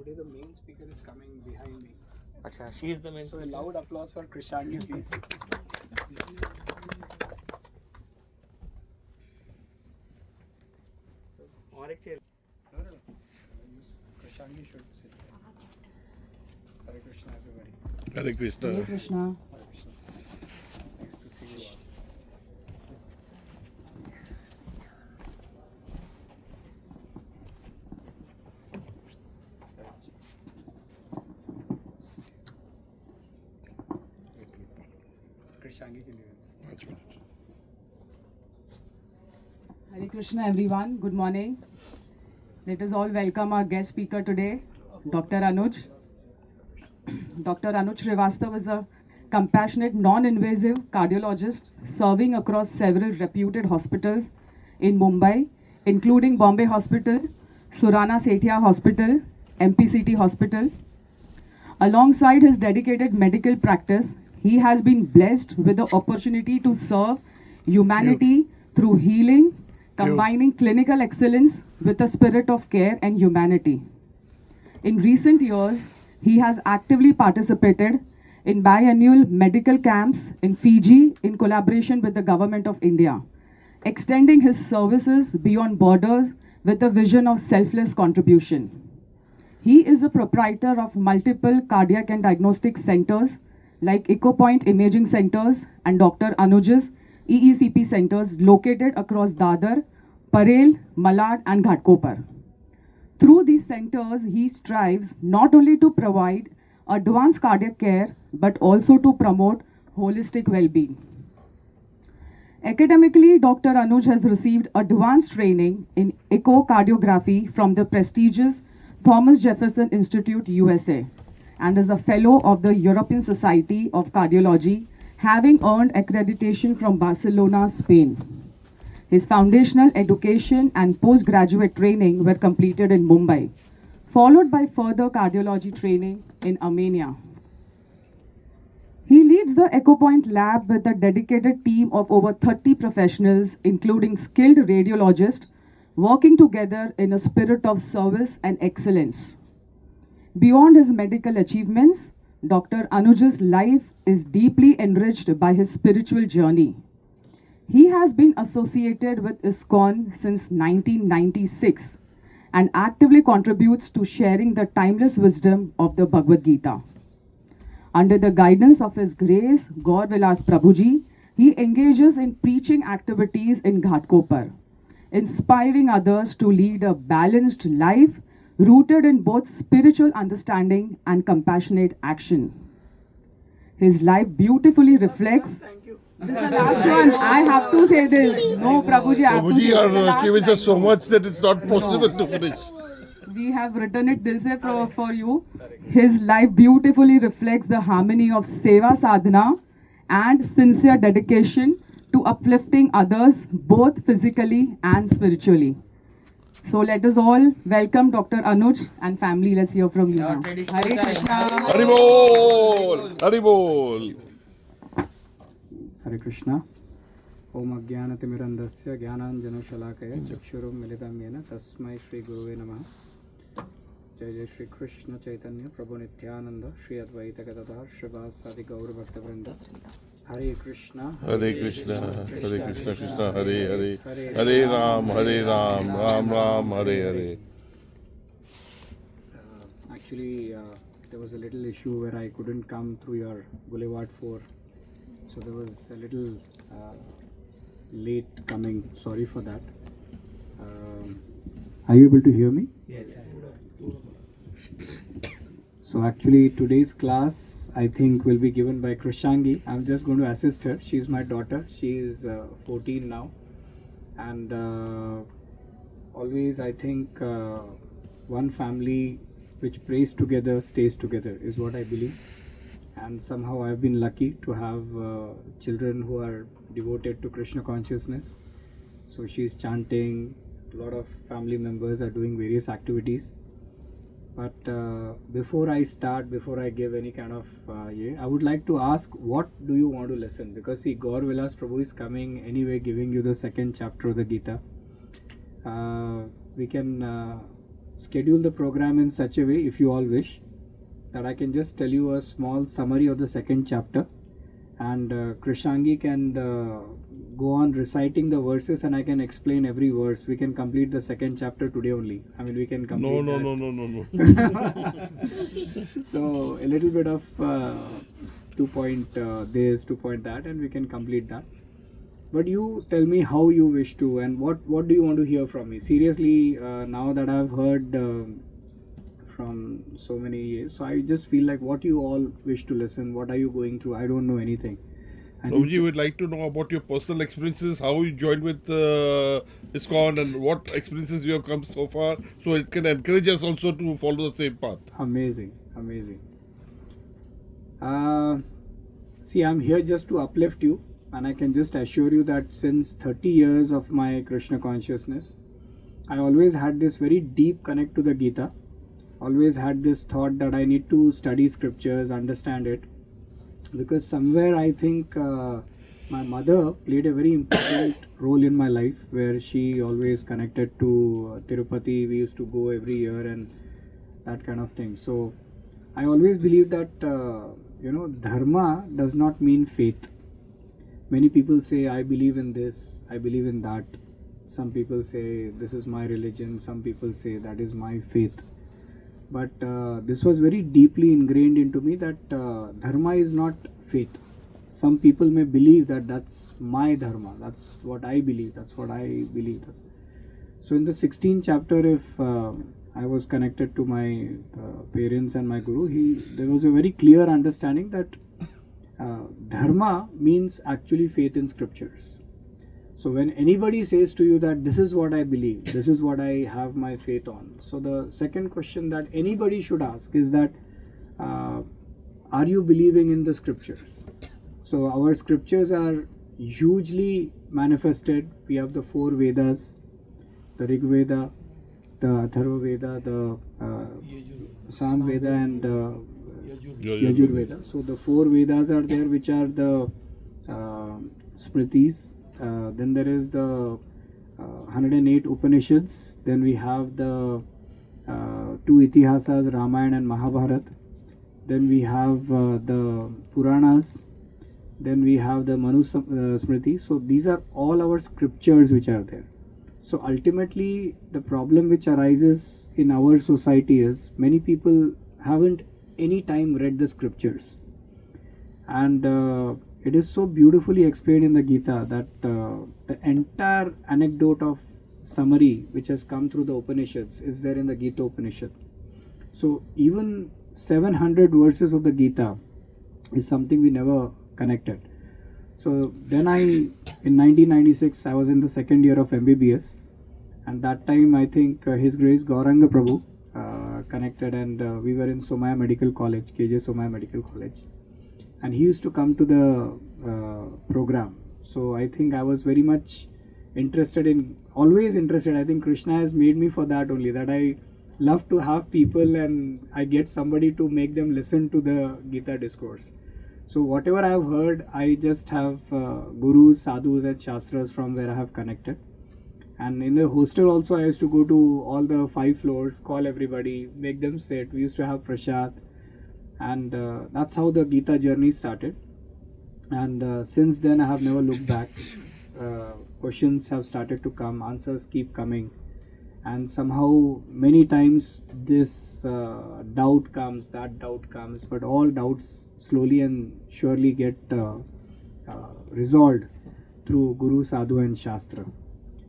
Today the main speaker is coming behind me. Acha, she is the main. So a loud applause for Krishangi, please. और एक chair. No. Krishangi should sit. Hare Krishna, everybody. Hare Krishna. Hare Krishna. Hare Krishna. Nice to see you all. Krishangi ke liye. Hare Krishna, everyone. Good morning. Let us all welcome our guest speaker today, Dr. Anuj. Dr. Anuj Shrivastav is a compassionate, non-invasive cardiologist serving across several reputed hospitals in Mumbai, including Bombay Hospital, Surana Sethia Hospital, MPCT Hospital. Alongside his dedicated medical practice, he has been blessed with the opportunity to serve humanity through healing, combining clinical excellence with a spirit of care and humanity. In recent years, he has actively participated in biannual medical camps in Fiji in collaboration with the Government of India, extending his services beyond borders with a vision of selfless contribution. He is a proprietor of multiple cardiac and diagnostic centers like EcoPoint Imaging Centers and Dr. Anoj's EECP centers located across Dadar, Parel, Malad and Ghatkopar. Through these centers, he strives not only to provide advanced cardiac care, but also to promote holistic well-being. Academically, Dr. Anuj has received advanced training in echocardiography from the prestigious Thomas Jefferson Institute, USA, and is a fellow of the European Society of Cardiology, having earned accreditation from Barcelona, Spain. His foundational education and postgraduate training were completed in Mumbai, followed by further cardiology training in Armenia. He leads the EcoPoint lab with a dedicated team of over 30 professionals, including skilled radiologists, working together in a spirit of service and excellence. Beyond his medical achievements, Dr. Anuj's life is deeply enriched by his spiritual journey. He has been associated with ISKCON since 1996 and actively contributes to sharing the timeless wisdom of the Bhagavad Gita. Under the guidance of His Grace, Gaur Vilas Prabhuji, he engages in preaching activities in Ghatkopar, inspiring others to lead a balanced life rooted in both spiritual understanding and compassionate action. His life beautifully reflects. This is the last one. I have to say this. No, Prabhuji, I have to say Prabhuji, you this. are achieving so much that it's not possible to finish. We have written it this way for you. His life beautifully reflects the harmony of seva sadhana and sincere dedication to uplifting others both physically and spiritually. So let us all welcome Dr. Anuj and family. Let's hear from you now. Hare Krishna. Haribol! Haribol! Hare Krishna. Om Ajnanatimirandasya Jnananjanashalakaya Chakshurum Militam Yena Tasmai Shri Guruve Namaha. Jai Jai Shri Krishna Chaitanya Prabhu Nityananda Shri Advaita Gadadhar Shrivastav Gaur Bhakta Vrinda. Hare Krishna. Hare Krishna, Hare Krishna, Krishna Hare Hare, Hare Ram, Ram Ram, Hare Hare. Actually, there was a little issue where I couldn't come through your Boulevard 4. So there was a little late coming. Sorry for that. Are you able to hear me? Yes. So actually today's class I think will be given by Krishangi. I'm just going to assist her. She's my daughter. She is 14 now. And always I think one family which prays together stays together is what I believe. And somehow I've been lucky to have children who are devoted to Krishna consciousness. So she's chanting, a lot of family members are doing various activities. But before I start, before I give any kind of I would like to ask, what do you want to listen? Because see, Gaur Vilas Prabhu is coming anyway, giving you the second chapter of the Gita. We can schedule the program in such a way, if you all wish, that I can just tell you a small summary of the second chapter, and Krishangi can go on reciting the verses, and I can explain every verse. We can complete the second chapter today only. I mean, we can complete No. So a little bit of 2 point this, 2 point that, and we can complete that. But you tell me how you wish to, and what do you want to hear from me? Seriously, now that I've heard from so many years, so I just feel like what you all wish to listen. What are you going through? I don't know anything. Navji would like to know about your personal experiences, how you joined with ISKCON, and what experiences you have come so far, so it can encourage us also to follow the same path. Amazing. See, I'm here just to uplift you, and I can just assure you that since 30 years of my Krishna consciousness, I always had this very deep connect to the Gita. Always had this thought that I need to study scriptures, understand it, because somewhere I think my mother played a very important role in my life, where she always connected to Tirupati. We used to go every year and that kind of thing. So I always believe that dharma does not mean faith. Many people say, I believe in this, I believe in that. Some people say, this is my religion. Some people say, that is my faith. But this was very deeply ingrained into me that dharma is not faith. Some people may believe that that's my dharma, that's what I believe, So in the 16th chapter, if I was connected to my parents and my guru, there was a very clear understanding that dharma means actually faith in scriptures. So when anybody says to you that this is what I believe, this is what I have my faith on, so the second question that anybody should ask is that are you believing in the scriptures? So our scriptures are hugely manifested. We have the 4 Vedas, the Rig Veda, the Atharva Veda, the Sam Veda, and Yajur Veda. So the 4 Vedas are there, which are the Smritis. Then there is the 108 Upanishads. Then we have the 2 Itihasas, Ramayana and Mahabharata. Then we have the Puranas. Then we have the Manu Smriti. So these are all our scriptures which are there. So ultimately, the problem which arises in our society is many people haven't any time read the scriptures. And it is so beautifully explained in the Gita that the entire anecdote of summary which has come through the Upanishads is there in the Gita Upanishad. So even 700 verses of the Gita is something we never connected. So then in 1996, I was in the second year of MBBS, and that time I think His Grace Gauranga Prabhu connected, and we were in Somaya Medical College, KJ Somaya Medical College, and he used to come to the program. So I think I was very much always interested. I think Krishna has made me for that only, that I love to have people and I get somebody to make them listen to the Gita discourse. So whatever I have heard, I just have gurus, sadhus and shastras from where I have connected. And in the hostel also, I used to go to all the 5 floors, call everybody, make them sit. We used to have prasad, and that's how the Gita journey started. And since then I have never looked back. Questions have started to come, answers keep coming, and somehow many times this doubt comes, that doubt comes, but all doubts slowly and surely get resolved through Guru, Sadhu and Shastra.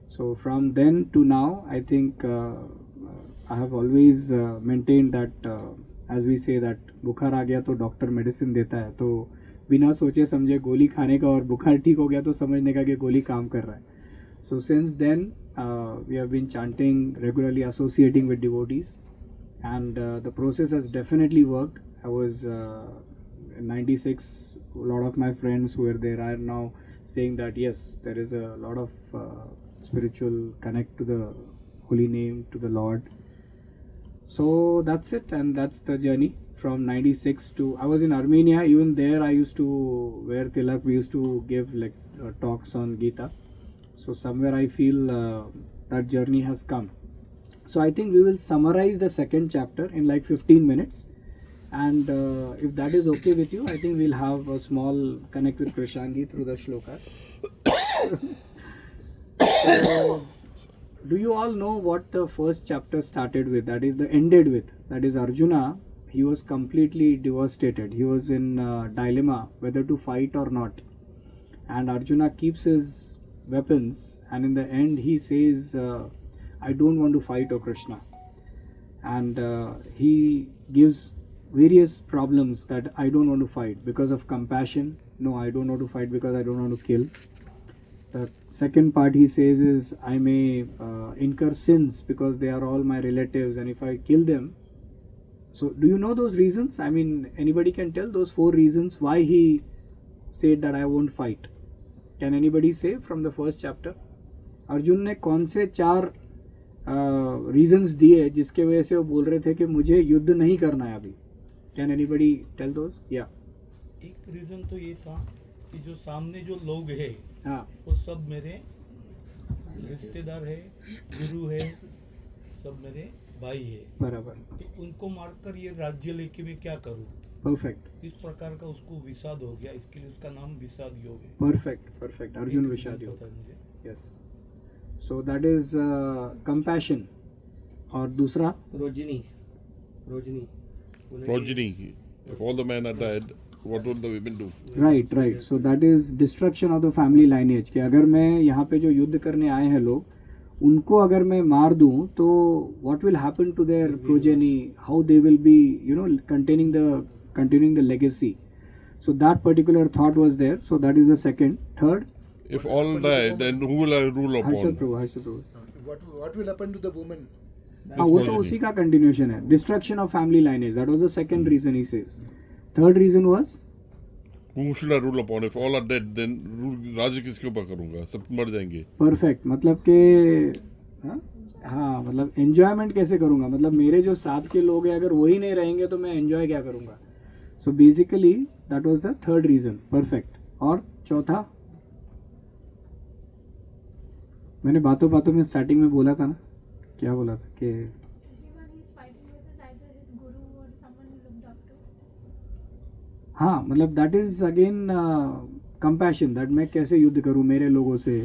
So from then to now, I think I have always maintained that as we say that बुखार आ गया तो doctor medicine देता है, तो बिना सोचे समझे गोली खाने का, और बुखार ठीक हो गया तो समझने का कि गोली काम कर रहा है. So since then we have been chanting regularly, associating with devotees, and the process has definitely worked. I was in 96, a lot of my friends who were there are now saying that yes, there is a lot of spiritual connect to the holy name, to the Lord. So that's it, and that's the journey from 96 to, I was in Armenia. Even there I used to wear tilak. We used to give like talks on Gita. So somewhere I feel that journey has come. So I think we will summarize the second chapter in like 15 minutes. And if that is okay with you, I think we'll have a small connect with Krishangi through the shloka. So, do you all know what the first chapter started with? That is the ended with. That is Arjuna. He was completely devastated. He was in dilemma whether to fight or not. And Arjuna keeps his weapons, and in the end he says, I don't want to fight, O Krishna. And he gives various problems that I don't want to fight because of compassion. No, I don't want to fight because I don't want to kill. The second part he says is, I may incur sins because they are all my relatives, and if I kill them. So do you know those reasons? I mean, anybody can tell those 4 reasons why he said that I won't fight. Can anybody say from the first chapter? Arjun ने कौन से 4 reasons दिए जिसके वजह से वो बोल रहे थे कि मुझे युद्ध नहीं करना है अभी? Can anybody tell those? Yeah. एक रीजन तो ये था कि जो सामने जो लोग हैं हाँ. वो सब मेरे रिश्तेदार है, गुरु है, सब मेरे भाई है. बराबर. तो उनको मारकर ये राज्य लेके मैं क्या करूं? परफेक्ट. इस प्रकार का उसको विषाद हो गया, इसके लिए उसका नाम विषाद योग है. परफेक्ट. अर्जुन विषाद योग. Yes. So that is compassion. और दूसरा रोजिनी. If all the men are dead, what will the women do? Right. So that is destruction of the family lineage. कि अगर मैं यहाँ पे जो युद्ध करने आए हैं लोग, उनको अगर मैं मार दूं तो what will happen to their progeny, how they will be continuing the legacy. So that particular thought was there. So that is the second. Third, If all die, then who will I rule upon? Harshad. What will happen to the woman? वो तो उसी का continuation है. Destruction of family lineage. That was the second reason he says. Third reason was, Who should I rule upon? If all are dead, then राज्य किसके ऊपर करूँगा? सब मर जाएंगे. perfect. मतलब के हाँ, मतलब enjoyment कैसे करूँगा? मतलब मेरे जो साथ के लोग हैं अगर वही नहीं रहेंगे तो मैं enjoy क्या करूँगा? So basically that was the third reason. Perfect. और चौथा, मैंने बातों में स्टार्टिंग में बोला था ना, क्या बोला था कि everyone he's fighting with is either his guru or someone he looked up to. हाँ, मतलब that is again compassion, that मैं कैसे युद्ध करूँ मेरे लोगों से.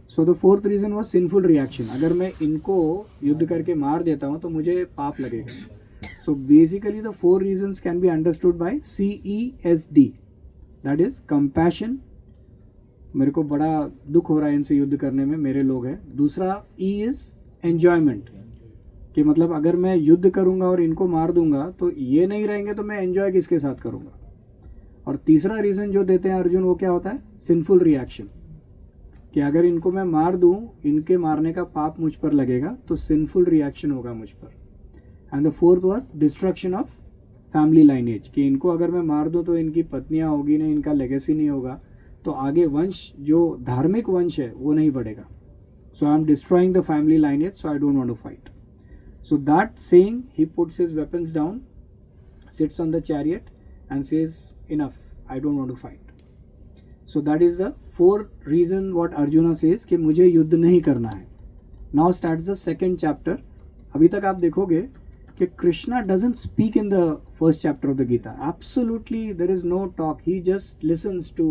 So the fourth reason was sinful reaction. अगर मैं इनको युद्ध करके मार देता हूँ तो मुझे पाप लगेगा. So basically the 4 reasons can be understood by CESD. That is compassion. मेरे को बड़ा दुख हो रहा है इनसे युद्ध करने में, मेरे लोग हैं. दूसरा E is enjoyment. कि मतलब अगर मैं युद्ध करूँगा और इनको मार दूंगा तो ये नहीं रहेंगे तो मैं एंजॉय किसके साथ करूँगा. और तीसरा रीज़न जो देते हैं अर्जुन, वो क्या होता है? Sinful reaction. कि अगर इनको मैं मार दूं, इनके मारने का पाप मुझ पर लगेगा तो सिंफुल रिएक्शन होगा मुझ पर. And the fourth was destruction of family lineage. कि इनको अगर मैं मार दूं तो इनकी पत्नियां होगी नहीं, इनका लेगेसी नहीं होगा, तो आगे वंश जो धार्मिक वंश है वो नहीं बढ़ेगा. So I am destroying the family lineage, so I don't want to fight. So that saying he puts his weapons down, sits on the chariot and says, enough, I don't want to fight. So that is the 4 reason what Arjuna says कि मुझे युद्ध नहीं करना है. Now starts the second chapter. अभी तक आप देखोगे कि Krishna doesn't speak in the first chapter of the Gita. Absolutely there is no talk. He just listens to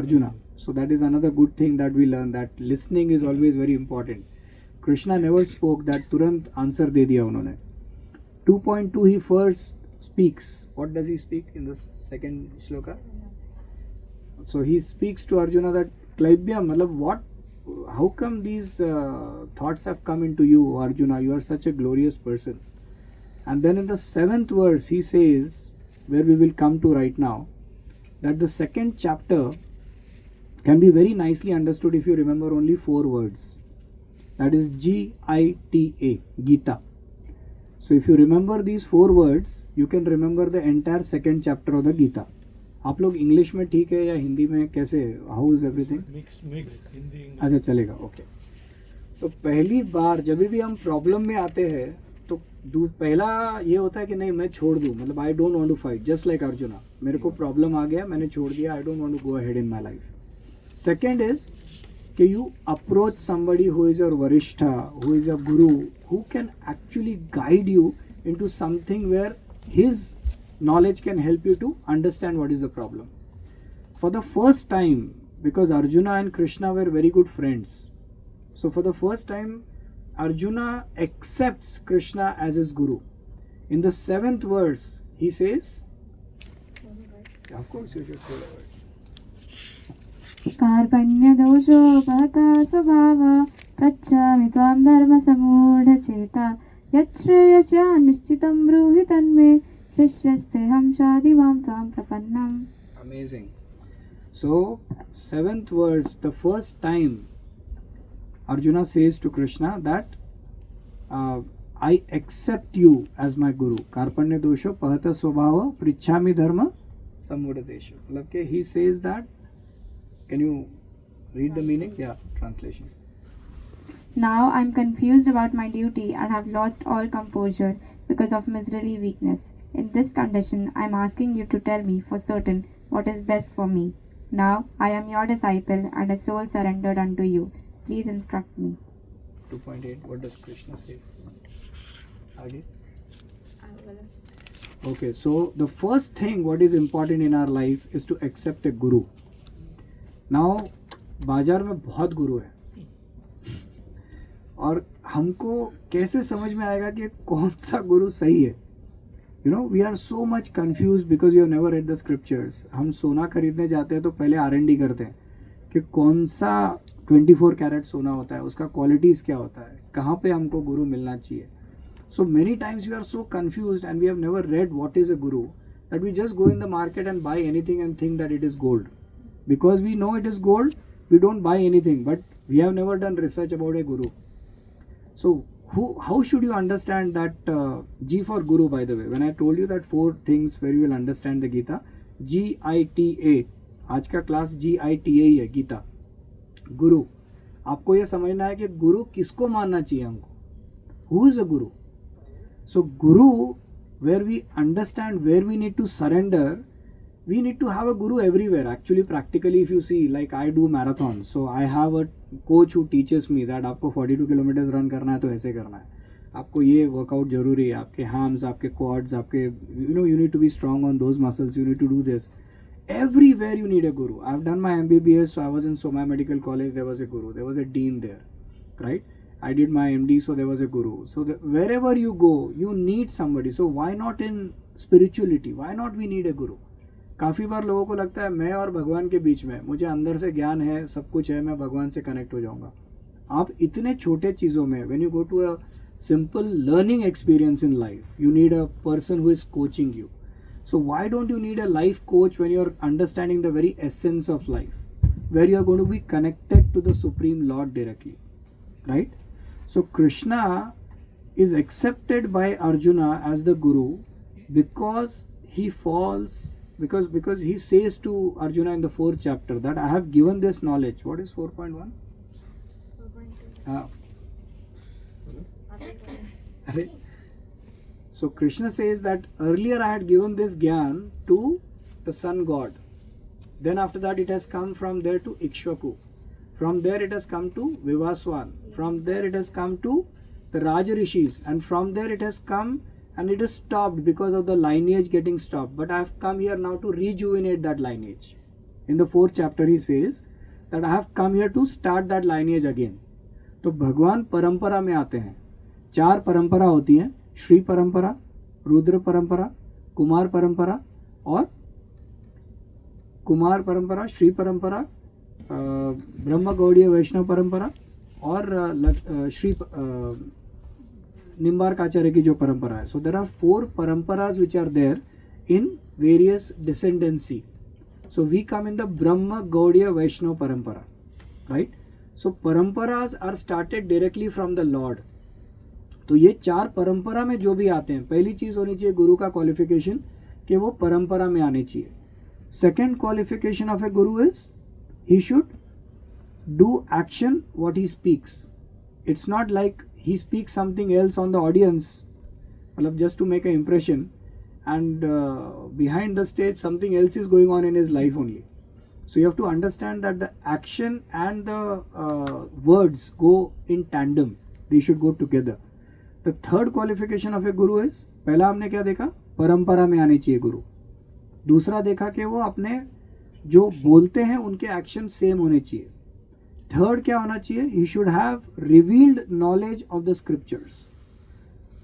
Arjuna. So that is another good thing that we learn, that listening is always very important. Krishna never spoke that तुरंत answer दे दिया उन्होंने. 2.2 he first speaks. What does he speak in the second shloka? So he speaks to Arjuna that Klaibyam, matlab how come these thoughts have come into you, Arjuna? You are such a glorious person. And then in the 7th verse he says, where we will come to right now, that the second chapter can be very nicely understood if you remember only 4 words. That is Gita, Gita. So if you remember these 4 words, you can remember the entire second chapter of the Gita. आप लोग English में ठीक है या हिंदी में, कैसे, how is everything? Mix Hindi English. अच्छा, चलेगा, ओके. तो पहली बार जब भी हम प्रॉब्लम में आते हैं तो पहला ये होता है कि नहीं मैं छोड़ दूँ, मतलब I don't want to fight, just like Arjuna. मेरे को प्रॉब्लम आ गया, मैंने छोड़ दिया, I don't want to go ahead in my life. Second is कि you approach somebody who is your varishtha, who is your guru, who can actually guide you into something where his knowledge can help you to understand what is the problem. For the first time, because Arjuna and Krishna were very good friends, so for the first time Arjuna accepts Krishna as his guru. In the 7th verse he says, of course you should say the verse. कार्पण्यदोषोपहता स्वभाव गच्छामि त्वां धर्मसमूढचेता यच्छ्रेयस्या निश्चितं ब्रूहि तन्मे शिष्यस्तेऽहं शाधिमां त्वां प्रपन्नम्. Amazing. So 7th verse, the first time Arjuna says to Krishna that I accept you as my guru. Karpanya dosho pahata swabhava prichhami dharma samudadesho. Okay, he says that. Can you read the meaning? Yeah, translation. Now I am confused about my duty and have lost all composure because of miserly weakness. In this condition, I am asking you to tell me for certain what is best for me. Now I am your disciple and a soul surrendered unto you. Please instruct me. 2.8. What does Krishna say? Again. Okay, so the first thing what is important in our life is to accept a guru. Now बाजार में बहुत गुरु है और हमको कैसे समझ में आएगा कि कौन सा गुरु सही है. You know we are so much confuse because you have never read the scriptures. हम सोना खरीदने जाते हैं तो पहले R&D करते हैं कि कौन सा 24 कैरेट सोना होता है, उसका क्वालिटीज़ क्या होता है, कहाँ पे हमको गुरु मिलना चाहिए. So many times we are so confused and we have never read what is a guru that we just go in the market and buy anything and think that it is gold. Because we know it is gold, we don't buy anything, but we have never done research about a guru. So how should you understand that G for guru, by the way? When I told you that 4 things where you will understand the Gita, Gita, आज का class Gita ही है, गीता. गुरु, आपको ये समझना है कि गुरु किसको मानना चाहिए हमको. Who is a guru? So guru, where we understand where we need to surrender, we need to have a guru everywhere. Actually, practically, if you see, like I do marathons, so I have a coach who teaches me that आपको 42 kilometers run करना है तो ऐसे करना है, आपको ये workout जरूरी है, आपके hams, आपके quads, आपके you need to be strong on those muscles, you need to do this. Everywhere you need a guru. I've done my MBBS, so I was in Somai Medical College, there was a guru, there was a dean there, right? I did my MD, so there was a guru. So wherever you go, you need somebody. So why not in spirituality? Why not we need a guru? काफ़ी बार लोगों को लगता है मैं और भगवान के बीच में, मुझे अंदर से ज्ञान है, सब कुछ है, मैं भगवान से कनेक्ट हो जाऊंगा. आप इतने छोटे चीज़ों में, when you go to a simple learning experience in life, you need a person who is coaching you. So why don't you need a life coach when you are understanding the very essence of life, where you are going to be connected to the supreme lord directly, right? So Krishna is accepted by Arjuna as the guru because he falls. Because he says to Arjuna in the 4th chapter that I have given this knowledge. What is 4.1? 4.2. So Krishna says that earlier I had given this gyan to the sun god. Then after that it has come from there to Ikshvaku. From there it has come to Vivaswan. From there it has come to the Raja Rishis. And from there it has come and it is stopped because of the lineage getting stopped. But I have come here now to rejuvenate that lineage. In the 4th chapter he says that I have come here to start that lineage again. तो भगवान परंपरा में आते हैं. 4 परंपरा होती हैं: श्री परंपरा, रुद्र परंपरा, कुमार परंपरा और कुमार परंपरा, श्री परंपरा, ब्रह्म गौड़ीय वैष्णव परंपरा और श्री निम्बार्काचार्य की जो परंपरा है. So there are 4 paramparas which are there in various descendancy. So we come in the Brahma Gaudiya Vaishnava parampara, right? So paramparas are started directly from the lord. तो ये 4 परंपरा में जो भी आते हैं, पहली चीज होनी चाहिए गुरु का क्वालिफिकेशन कि वो परंपरा में आने चाहिए. Second qualification of A Guru is he should do action what he speaks. It's not like he speaks something else on the audience, just to make an impression, and behind the stage something else is going on in his life only. So you have to understand that the action and the words go in tandem. They should go together. The third qualification of a guru is, पहला हमने क्या देखा, परंपरा में आने चाहिए गुरु. दूसरा देखा कि वो अपने जो बोलते हैं उनके एक्शन सेम होने चाहिए. थर्ड क्या होना चाहिए, he should have revealed knowledge of the scriptures.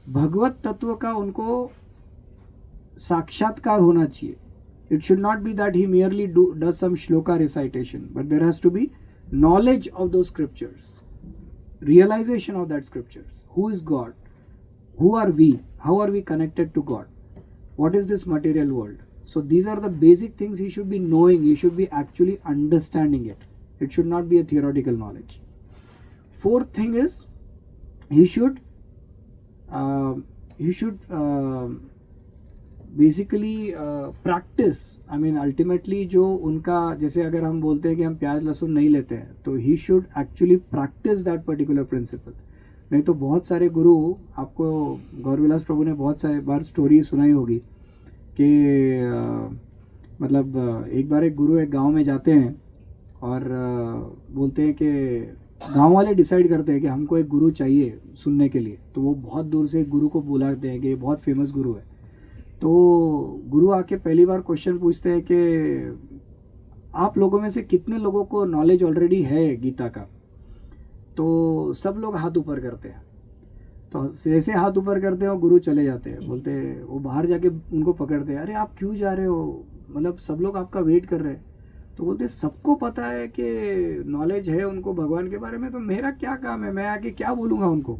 भगवत तत्व का उनको साक्षात्कार होना चाहिए. It should not be that he merely does some shloka recitation, but there has to be knowledge of those scriptures, realization of that scriptures. Who is God? Who are we? How are we connected to God? What is this material world? So these are the basic things he should be knowing. He should be actually understanding it. It should not be a theoretical knowledge. Fourth thing is, he should basically practice. I mean ultimately जो उनका, जैसे अगर हम बोलते हैं कि हम प्याज लहसुन नहीं लेते हैं, तो he should actually practise that particular principle. नहीं तो बहुत सारे गुरु, आपको गौरविलास प्रभु ने बहुत सारे बार स्टोरी सुनाई होगी कि मतलब एक बार एक गुरु एक गांव में जाते हैं और बोलते हैं कि गांव वाले डिसाइड करते हैं कि हमको एक गुरु चाहिए सुनने के लिए. तो वो बहुत दूर से एक गुरु को बुलाते हैं कि ये बहुत फेमस गुरु है. तो गुरु आके पहली बार क्वेश्चन पूछते हैं कि आप लोगों में से कितने लोगों को नॉलेज ऑलरेडी है गीता का. तो सब लोग हाथ ऊपर करते हैं. तो जैसे हाथ ऊपर करते हैं, गुरु चले जाते हैं. बोलते हैं, वो बाहर जाके उनको पकड़ते हैं, अरे आप क्यों जा रहे हो, मतलब सब लोग आपका वेट कर रहे हैं. तो बोलते सबको पता है कि नॉलेज है उनको भगवान के बारे में, तो मेरा क्या काम है, मैं आके क्या बोलूँगा उनको.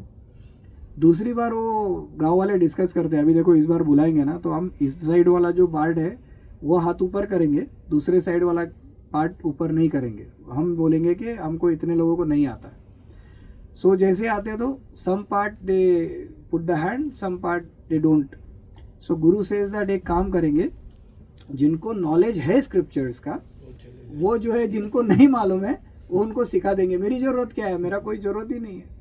दूसरी बार वो गांव वाले डिस्कस करते हैं, अभी देखो इस बार बुलाएंगे ना, तो हम इस साइड वाला जो पार्ट है वो हाथ ऊपर करेंगे, दूसरे साइड वाला पार्ट ऊपर नहीं करेंगे. हम बोलेंगे कि हमको इतने लोगों को नहीं आता. सो जैसे आते तो some part they put the hand, some part they don't. So guru says that एक काम करेंगे, जिनको नॉलेज है स्क्रिप्चर्स का, वो जो है जिनको नहीं मालूम है वो उनको सिखा देंगे. मेरी ज़रूरत क्या है, मेरा कोई ज़रूरत ही नहीं है.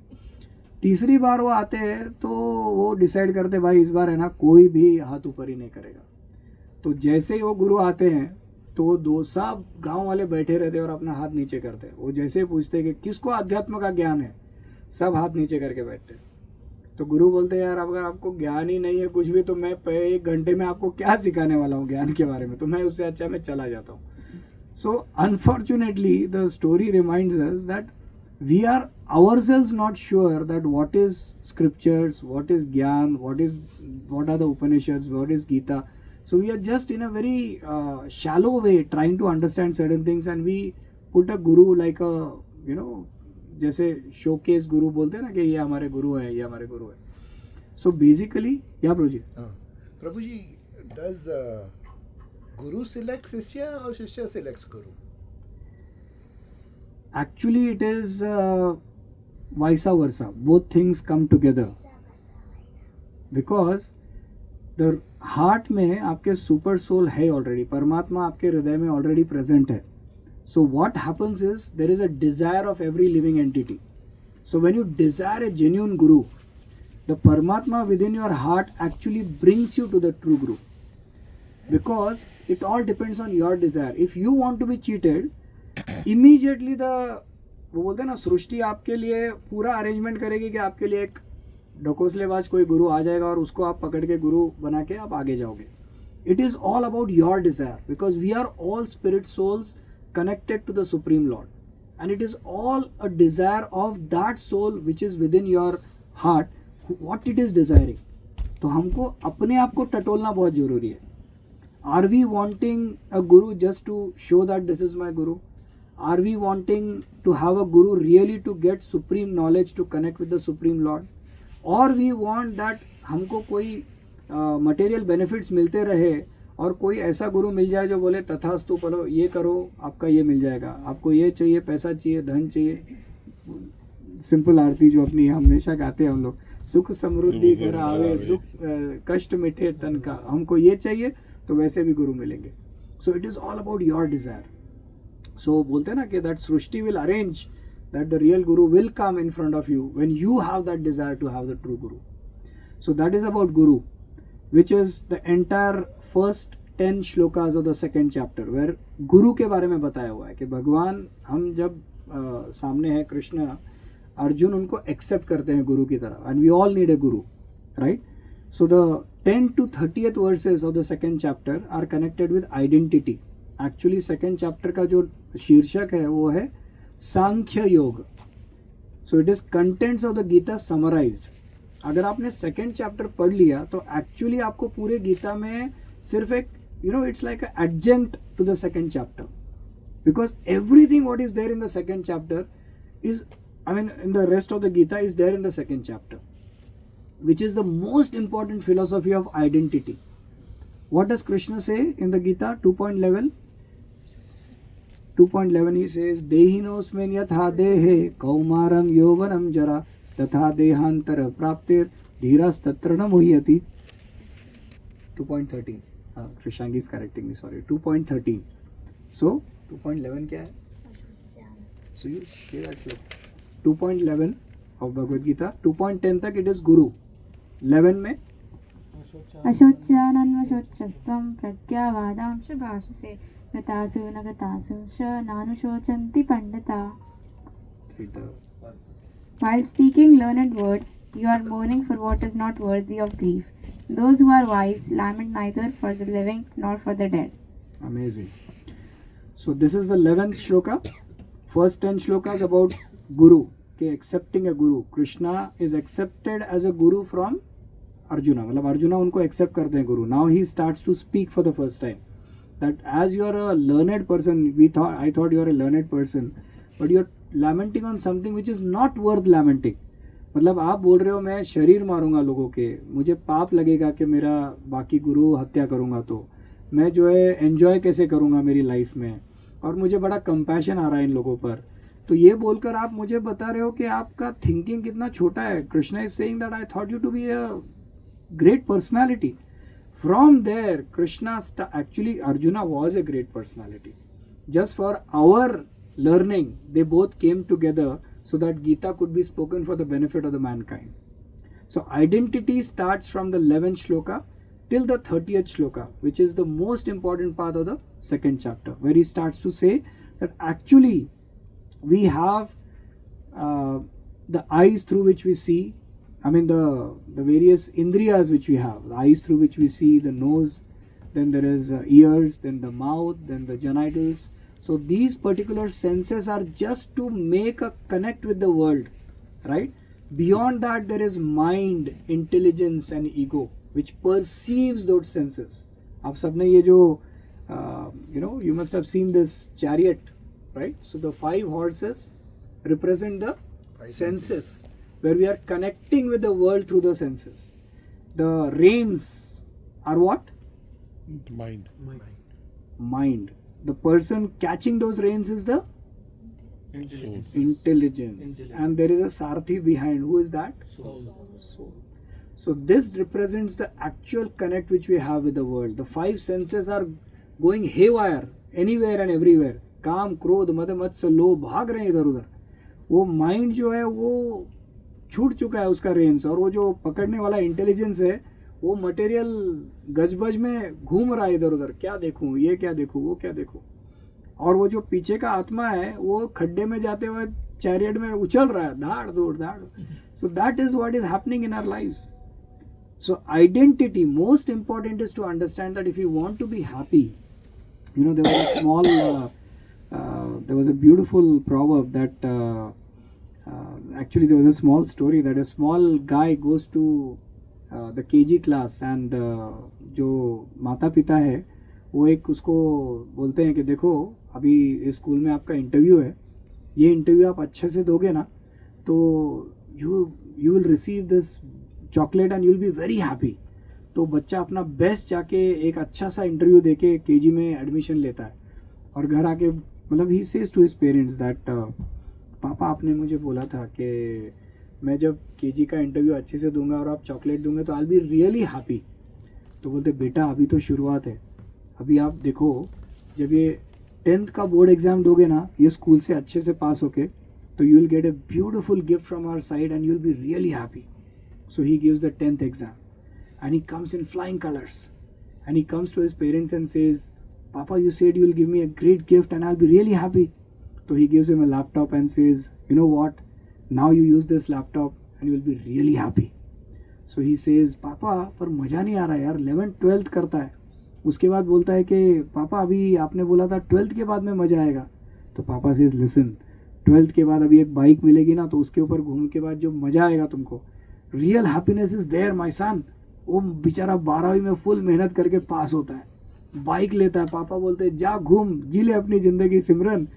तीसरी बार वो आते हैं तो वो डिसाइड करते, भाई इस बार है ना कोई भी हाथ ऊपर ही नहीं करेगा. तो जैसे ही वो गुरु आते हैं तो वो दो सब गांव वाले बैठे रहते हैं और अपना हाथ नीचे करते हैं. वो जैसे पूछते हैं कि किसको अध्यात्म का ज्ञान है, सब हाथ नीचे करके बैठते हैं. तो गुरु बोलते हैं, यार अगर आपको ज्ञान ही नहीं है कुछ भी, तो मैं 1 घंटे में आपको क्या सिखाने वाला हूँ ज्ञान के बारे में, तो मैं उससे अच्छा मैं चला जाता हूँ. So unfortunately the story reminds us that we are ourselves not sure that what is scriptures, what is gyan, what are the Upanishads, what is Gita. So we are just in a very shallow way trying to understand certain things, and we put a guru like a, you know, जैसे showcase guru बोलते हैं ना कि ये हमारे गुरु है, ये हमारे गुरु है. So basically, yeah Prabhu ji. Prabhu ji, does guru select शिष्य or शिष्य selects guru? Actually it is vice versa. Both things come together because the heart में आपके super soul है already, परमात्मा आपके हृदय में already present है. So what happens is there is a desire of every living entity. So when you desire a genuine guru, the Paramatma within your heart actually brings you to the true guru, because it all depends on your desire. If you want to be cheated, immediately वो बोलते हैं ना, सृष्टि आपके लिए पूरा arrangement करेगी कि आपके लिए एक ढकोसलेबाज कोई गुरु आ जाएगा और उसको आप पकड़ के गुरु बना के आप आगे जाओगे. It is all about your desire, because we are all spirit souls connected to the supreme lord, and it is all a desire of that soul which is within your heart, what it is desiring. तो हमको अपने आप को टटोलना बहुत ज़रूरी है. Are we wanting a guru just to show that this is my guru? Are we wanting to have a guru really to get supreme knowledge to connect with the supreme lord, or we want that हमको कोई material benefits मिलते रहे और कोई ऐसा गुरु मिल जाए जो बोले तथास्तु, पलो ये करो आपका ये मिल जाएगा, आपको ये चाहिए, पैसा चाहिए, धन चाहिए. सिंपल आरती जो अपनी हमेशा गाते हैं हम लोग, सुख समृद्धि कर आवे दुख कष्ट मिटे तन का, हमको ये चाहिए तो वैसे भी गुरु मिलेंगे. So it is all about your desire. So बोलते हैं ना कि that srishti will arrange that the real guru will come in front of you when you have that desire to have the true guru. So that is about guru, which is the entire first 10 shlokas of the second chapter where guru के बारे में बताया हुआ है कि भगवान हम जब सामने है कृष्ण अर्जुन उनको एक्सेप्ट करते हैं गुरु की तरह and we all need a guru right. So the 10 to 30th verses of the second chapter are connected with identity. Actually second chapter का जो शीर्षक है वो है Sankhya Yoga. So it is contents of the Gita summarized. अगर आपने सेकेंड चैप्टर पढ़ लिया तो एक्चुअली आपको पूरे गीता में सिर्फ एक it's like adjunct to the second chapter because everything what is there in the second chapter is in the rest of the Gita is there in the second chapter, which is the most important philosophy of identity. What does Krishna say in the Gita 2.11? 2.11 he says dehinosmin yatha dehe kaumaram yovanam jara तथा देहांतर प्राप्तिर धीरास तत्र न मुह्यति. 2.13 Krishnangi is correcting me sorry 2.13. So 2.11 क्या है? So you share that 2.11 of Bhagavad Gita. 2.10 तक it is गुरु. 11 में अशोच्यानन्वशोचस्त्वं प्रज्ञावादांश भाषसे गतासु न गतासु श नानुशोचन्ति Pandita. While speaking learned words, you are mourning for what is not worthy of grief. Those who are wise lament neither for the living nor for the dead. Amazing. So this is the 11th shloka. First 10 shlokas about Guru. Okay, accepting a Guru. Krishna is accepted as a Guru from Arjuna. मतलब अर्जुना उनको accept करते हैं गुरु. Now he starts to speak for the first time. That as you are a learned person, I thought you are a learned person, but you are lamenting on something which is not worth lamenting. मतलब आप बोल रहे हो मैं शरीर मारूंगा लोगों के, मुझे पाप लगेगा कि मेरा बाकी गुरु हत्या करूंगा तो मैं जो है एंजॉय कैसे करूंगा मेरी लाइफ में, और मुझे बड़ा कंपैशन आ रहा है इन लोगों पर. तो ये बोलकर आप मुझे बता रहे हो कि आपका थिंकिंग कितना छोटा है. Krishna is saying that I thought you to be a great personality. From there Krishna actually Arjuna was a great personality. Just for our learning they both came together so that Gita could be spoken for the benefit of the mankind. So identity starts from the 11th shloka till the 30th shloka, which is the most important part of the second chapter, where he starts to say that actually we have the eyes through which we see, the various indriyas which we have, the eyes through which we see, the nose, then there is ears, then the mouth, then the genitals. So these particular senses are just to make a connect with the world, right? Beyond that there is mind, intelligence and ego which perceives those senses. आप सबने ये जो you must have seen this chariot, right? So the 5 horses represent the senses where we are connecting with the world through the senses. The reins are what? Mind. The person catching those reins is the intelligence. And there is a Sarthi behind. Who is that? Soul. So this represents the actual connect which we have with the world. The 5 senses are going haywire anywhere and everywhere. काम, क्रोध, मद, मत्स्य, लोभ भाग रहे हैं इधर उधर. वो माइंड जो है वो छूट चुका है उसका रेंज, और वो जो पकड़ने वाला इंटेलिजेंस है वो मटेरियल गजबज में घूम रहा है इधर उधर. क्या देखूं, ये क्या देखूं, वो क्या देखूं. और वो जो पीछे का आत्मा है वो खड्डे में जाते हुए चैरियट में उछल रहा है, धाड़ दौड़ धाड़. So that is what is happening in our lives. So identity most important is to understand that if you want to be happy, there was a beautiful proverb that actually there was a small story that a small guy goes to the KG class and जो माता पिता है वो एक उसको बोलते हैं कि देखो अभी इस स्कूल में आपका इंटरव्यू है, ये इंटरव्यू आप अच्छे से दोगे ना तो you will receive this chocolate and you will be very happy. तो बच्चा अपना बेस्ट जाके एक अच्छा सा इंटरव्यू देके केजी में एडमिशन लेता है और घर आके मतलब he says to his parents that पापा आपने मुझे बोला था कि मैं जब केजी का इंटरव्यू अच्छे से दूंगा और आप चॉकलेट दूंगे तो I will be really happy. तो बोलते बेटा अभी तो शुरुआत है, अभी आप देखो जब ये 10th का बोर्ड एग्जाम दोगे ना ये स्कूल से अच्छे से पास होके तो you will get a beautiful gift from our side and you will be really happy. So he gives the 10th exam and he comes in flying colors and he comes to his parents and says, Papa, you said you will give me a great gift and I'll be really happy. So he gives him a laptop and says, you know what, now you use this laptop and you will be really happy. So he says, पापा पर मज़ा नहीं आ रहा यार, 11th 12th करता है. उसके बाद बोलता है कि पापा अभी आपने बोला था 12th के बाद में मज़ा आएगा. तो पापा सेज लिसन, 12th के बाद अभी एक बाइक मिलेगी ना, तो उसके ऊपर घूमने के बाद जो मज़ा आएगा तुमको, real happiness is there my son. वो बेचारा 12वीं में फुल मेहनत करके पास होता है, बाइक लेता है. पापा बोलते हैं जा घूम, जी ले अपनी ज़िंदगी सिमरन.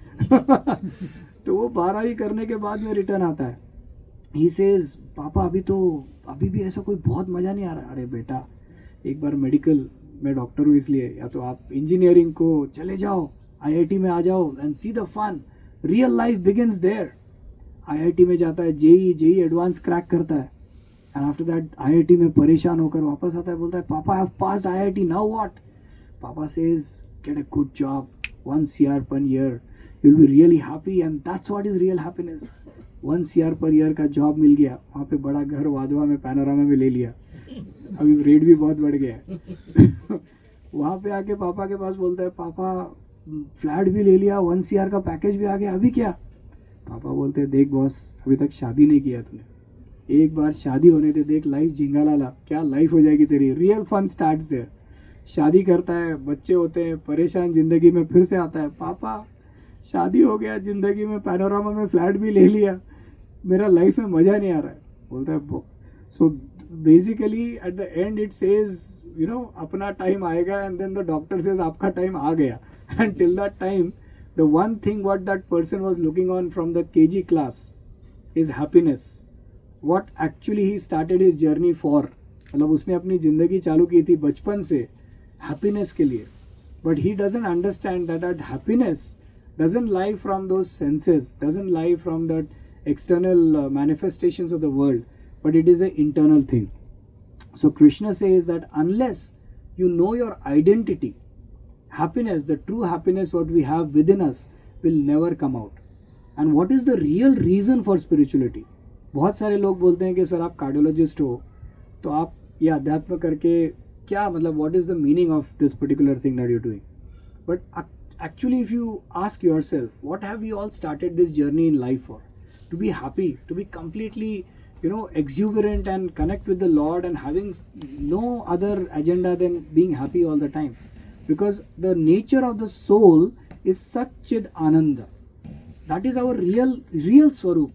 तो वो 12वीं करने के बाद में रिटर्न आता है. ही सेज पापा अभी भी ऐसा कोई बहुत मज़ा नहीं आ रहा. अरे बेटा, एक बार मेडिकल, मैं डॉक्टर हूँ इसलिए, या तो आप इंजीनियरिंग को चले जाओ, IIT में आ जाओ and see the fun, real life begins there. IIT में जाता है, जेई एडवांस क्रैक करता है, एंड आफ्टर दैट IIT में परेशान होकर वापस आता है, बोलता है papa I have passed IIT, now what? Papa says get a good job, 1 CR per year, you will be really happy and that's what is real happiness. 1 CR per year का job मिल गया, वहाँ पे बड़ा घर वाधवा में panorama में ले लिया, अभी रेट भी बहुत बढ़ गया है. वहाँ पे आके पापा के पास बोलता है पापा फ्लैट भी ले लिया, 1 CR का पैकेज भी आ गया, अभी क्या? पापा बोलते हैं देख बॉस, अभी तक शादी नहीं किया तूने, एक बार शादी होने दे, देख लाइफ झिंगाला ला, क्या लाइफ हो जाएगी तेरी. Real fun starts there. शादी करता है, बच्चे होते हैं, परेशान ज़िंदगी में, फिर से आता है पापा शादी हो गया, ज़िंदगी में पैनोरामा में फ्लैट भी ले लिया, मेरा लाइफ में मज़ा नहीं आ रहा है. बोलता है so basically at the end it says you know अपना टाइम आएगा, and then the doctor says आपका टाइम आ गया. And till that time the one thing what that person was looking on from the KG class is happiness. What actually he started his journey for, मतलब उसने अपनी ज़िंदगी चालू की थी बचपन से हैप्पीनेस के लिए. But he doesn't understand that happiness doesn't lie from those senses, doesn't lie from that external manifestations of the world, but it is an internal thing. So Krishna says that unless you know your identity, happiness, the true happiness what we have within us will never come out. And what is the real reason for spirituality? बहुत सारे लोग बोलते हैं कि sir आप cardiologist हो, तो आप ये अध्यात्म करके क्या मतलब, what is the meaning of this particular thing that you're doing? But actually if you ask yourself, what have you all started this journey in life for? To be happy, to be completely exuberant and connect with the Lord and having no other agenda than being happy all the time. Because the nature of the soul is Satchid Ananda. That is our real Swarup.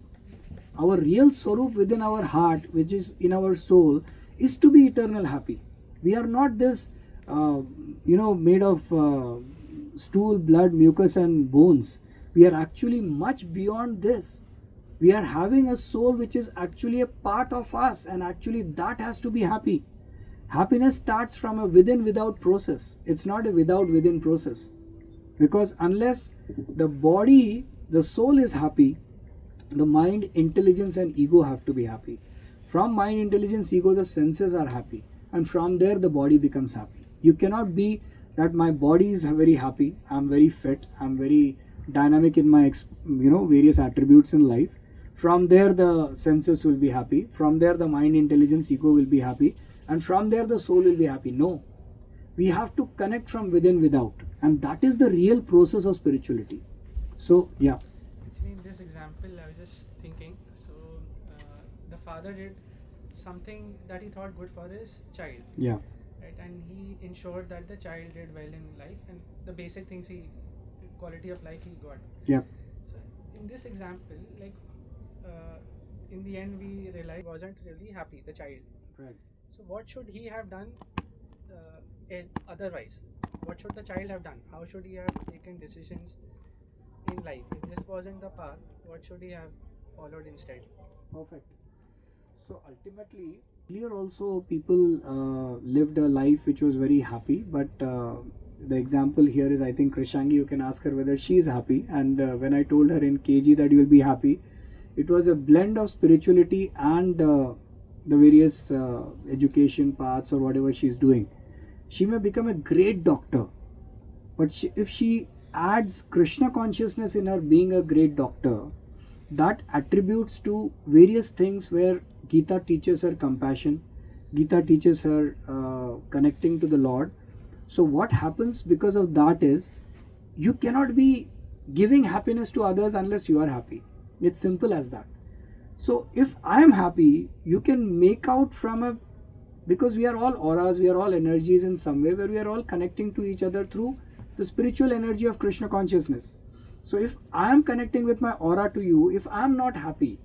Our real Swarup within our heart, which is in our soul, is to be eternal happy. We are not this made of stool, blood, mucus and bones. We are actually much beyond this. We are having a soul which is actually a part of us, and actually that has to be happy. Happiness starts from a within without process. It's not a without within process. Because unless the body, the soul is happy, the mind, intelligence and ego have to be happy. From mind, intelligence, ego, the senses are happy, and from there the body becomes happy. You cannot be that my body is very happy, I'm very fit, I'm very dynamic in my various attributes in life. From there the senses will be happy, from there the mind, intelligence, ego will be happy, and from there the soul will be happy. No, we have to connect from within without, and that is the real process of spirituality. So yeah, Actually, in this example, I was just thinking. So, the father did something that he thought good for his child. yeah, Right, and he ensured that the child did well in life, and the basic things quality of life he got. yeah, So in this example, like in the end we realized he wasn't really happy, the child. right. So what should he have done otherwise? What should the child have done? How should he have taken decisions in life? If this wasn't the path, what should he have followed instead? Perfect. So ultimately, earlier also people lived a life which was very happy, but the example here is, I think Krishangi, you can ask her whether she is happy, and when I told her in KG that you will be happy, it was a blend of spirituality and the various education paths or whatever she's doing. She may become a great doctor, but if she adds Krishna consciousness in her being a great doctor, that attributes to various things where Gita teaches her compassion, Gita teaches her connecting to the Lord. So what happens because of that is, you cannot be giving happiness to others unless you are happy. It's simple as that. So if I am happy, you can make out from a, because we are all auras, we are all energies in some way, where we are all connecting to each other through the spiritual energy of Krishna consciousness. So if I am connecting with my aura to you, if I am not happy,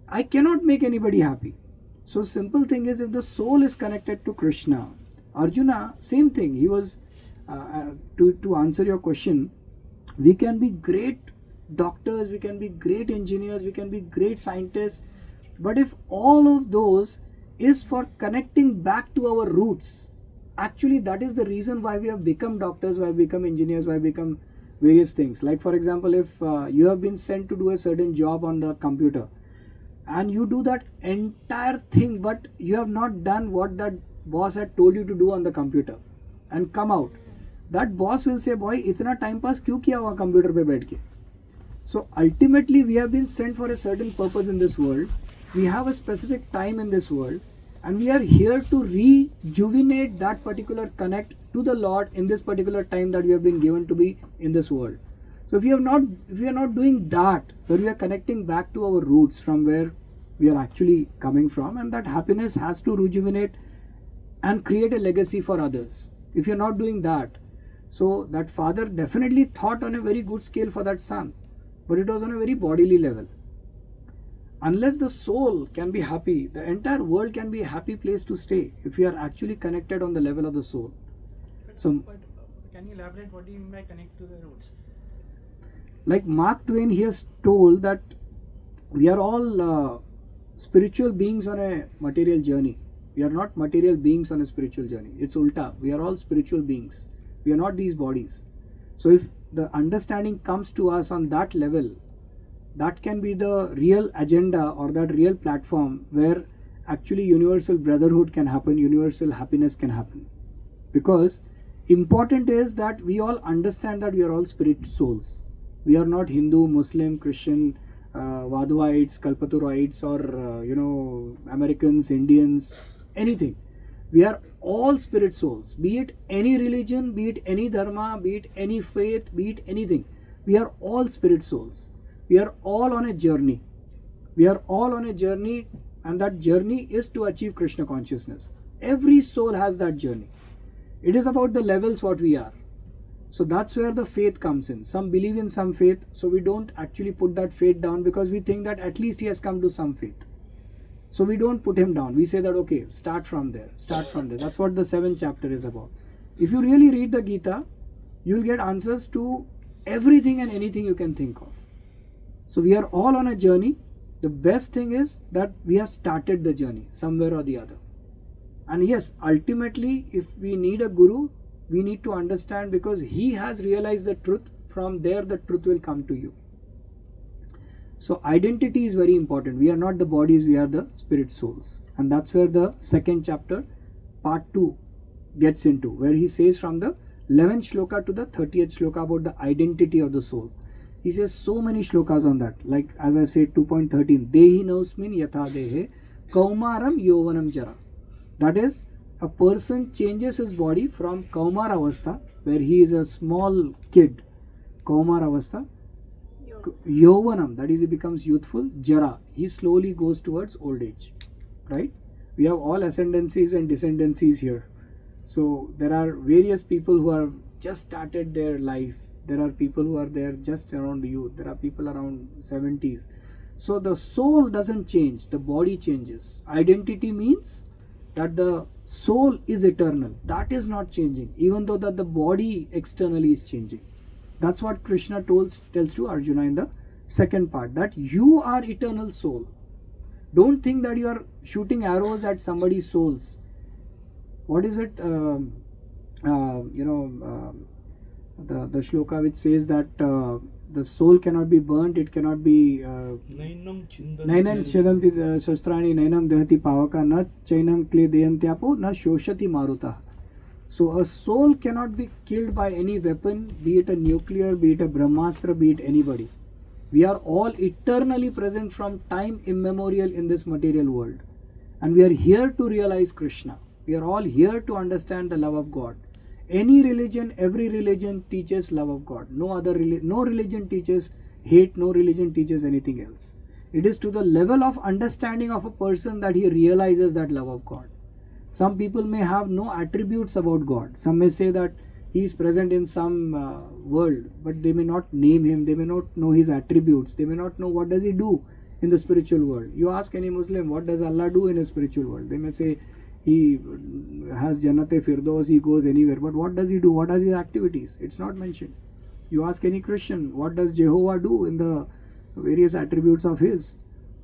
I cannot make anybody happy. So simple thing is, if the soul is connected to Krishna, Arjuna, same thing. He was, to answer your question, we can be great doctors, we can be great engineers, we can be great scientists, but if all of those is for connecting back to our roots, actually that is the reason why we have become doctors, why we become engineers, why we become various things. Like for example, if you have been sent to do a certain job on the computer, and you do that entire thing, but you have not done what that boss had told you to do on the computer, and come out, that boss will say, boy, itna time pass kyun kiya hua computer pe baith ke? So ultimately we have been sent for a certain purpose in this world. We have a specific time in this world, and we are here to rejuvenate that particular connect to the Lord in this particular time that we have been given to be in this world. So if we are not doing that, where we are connecting back to our roots from where we are actually coming from, and that happiness has to rejuvenate and create a legacy for others. If you are not doing that, so that father definitely thought on a very good scale for that son, but it was on a very bodily level. Unless the soul can be happy, the entire world can be a happy place to stay if we are actually connected on the level of the soul. But can you elaborate what do you mean by connect to the roots? Like Mark Twain, he has told that we are all spiritual beings on a material journey. We are not material beings on a spiritual journey. It's ulta. We are all spiritual beings. We are not these bodies. So if the understanding comes to us on that level, that can be the real agenda or that real platform where actually universal brotherhood can happen, universal happiness can happen. Because important is that we all understand that we are all spirit souls. We are not Hindu, Muslim, Christian, Vadwaites, Kalpaturoites, or Americans, Indians, anything. We are all spirit souls, be it any religion, be it any dharma, be it any faith, be it anything. We are all spirit souls. We are all on a journey. We are all on a journey, and that journey is to achieve Krishna consciousness. Every soul has that journey. It is about the levels what we are. So that's where the faith comes in. Some believe in some faith, so we don't actually put that faith down because we think that at least he has come to some faith. So we don't put him down. We say that, okay, start from there. That's what the 7th chapter is about. If you really read the Gita, you'll get answers to everything and anything you can think of. So we are all on a journey. The best thing is that we have started the journey somewhere or the other. And yes, ultimately, if we need a guru, we need to understand, because he has realized the truth. From there, the truth will come to you. So identity is very important. We are not the bodies, we are the spirit souls. And that's where the 2nd chapter, part 2, gets into, where he says from the 11th shloka to the 30th shloka about the identity of the soul. He says so many shlokas on that. Like as I said, 2.13, Dehi nausmin yatha dehe kaumaram yovanam jara. That is, a person changes his body from Kaumar Avastha, where he is a small kid, Kaumar Avastha, Yovanam, that is, he becomes youthful, Jara, he slowly goes towards old age, right? We have all ascendancies and descendancies here. So there are various people who have just started their life. There are people who are there just around youth. There are people around 70s. So the soul doesn't change, the body changes. Identity means that the soul is eternal. That is not changing, even though that the body externally is changing. That's what Krishna tells to Arjuna in the 2nd part, that you are eternal soul. Don't think that you are shooting arrows at somebody's souls. What is it? The shloka which says that the soul cannot be burnt, it cannot be Nainam chedanti shastrani nainam dehati pavaka na chainam kle deyantyapo na shoshati maruta. So a soul cannot be killed by any weapon, be it a nuclear, be it a brahmastra, be it anybody. We are all eternally present from time immemorial in this material world, and we are here to realize Krishna. We are all here to understand the love of God. Any religion, every religion teaches love of God. No religion teaches hate, no religion teaches anything else. It is to the level of understanding of a person that he realizes that love of God. Some people may have no attributes about God. Some may say that he is present in some world, but they may not name him, they may not know his attributes, they may not know what does he do in the spiritual world. You ask any Muslim, what does Allah do in a spiritual world? They may say he has Jannate Firdaus, he goes anywhere, but what does he do? What are his activities? It's not mentioned. You ask any Christian, what does Jehovah do in the various attributes of his?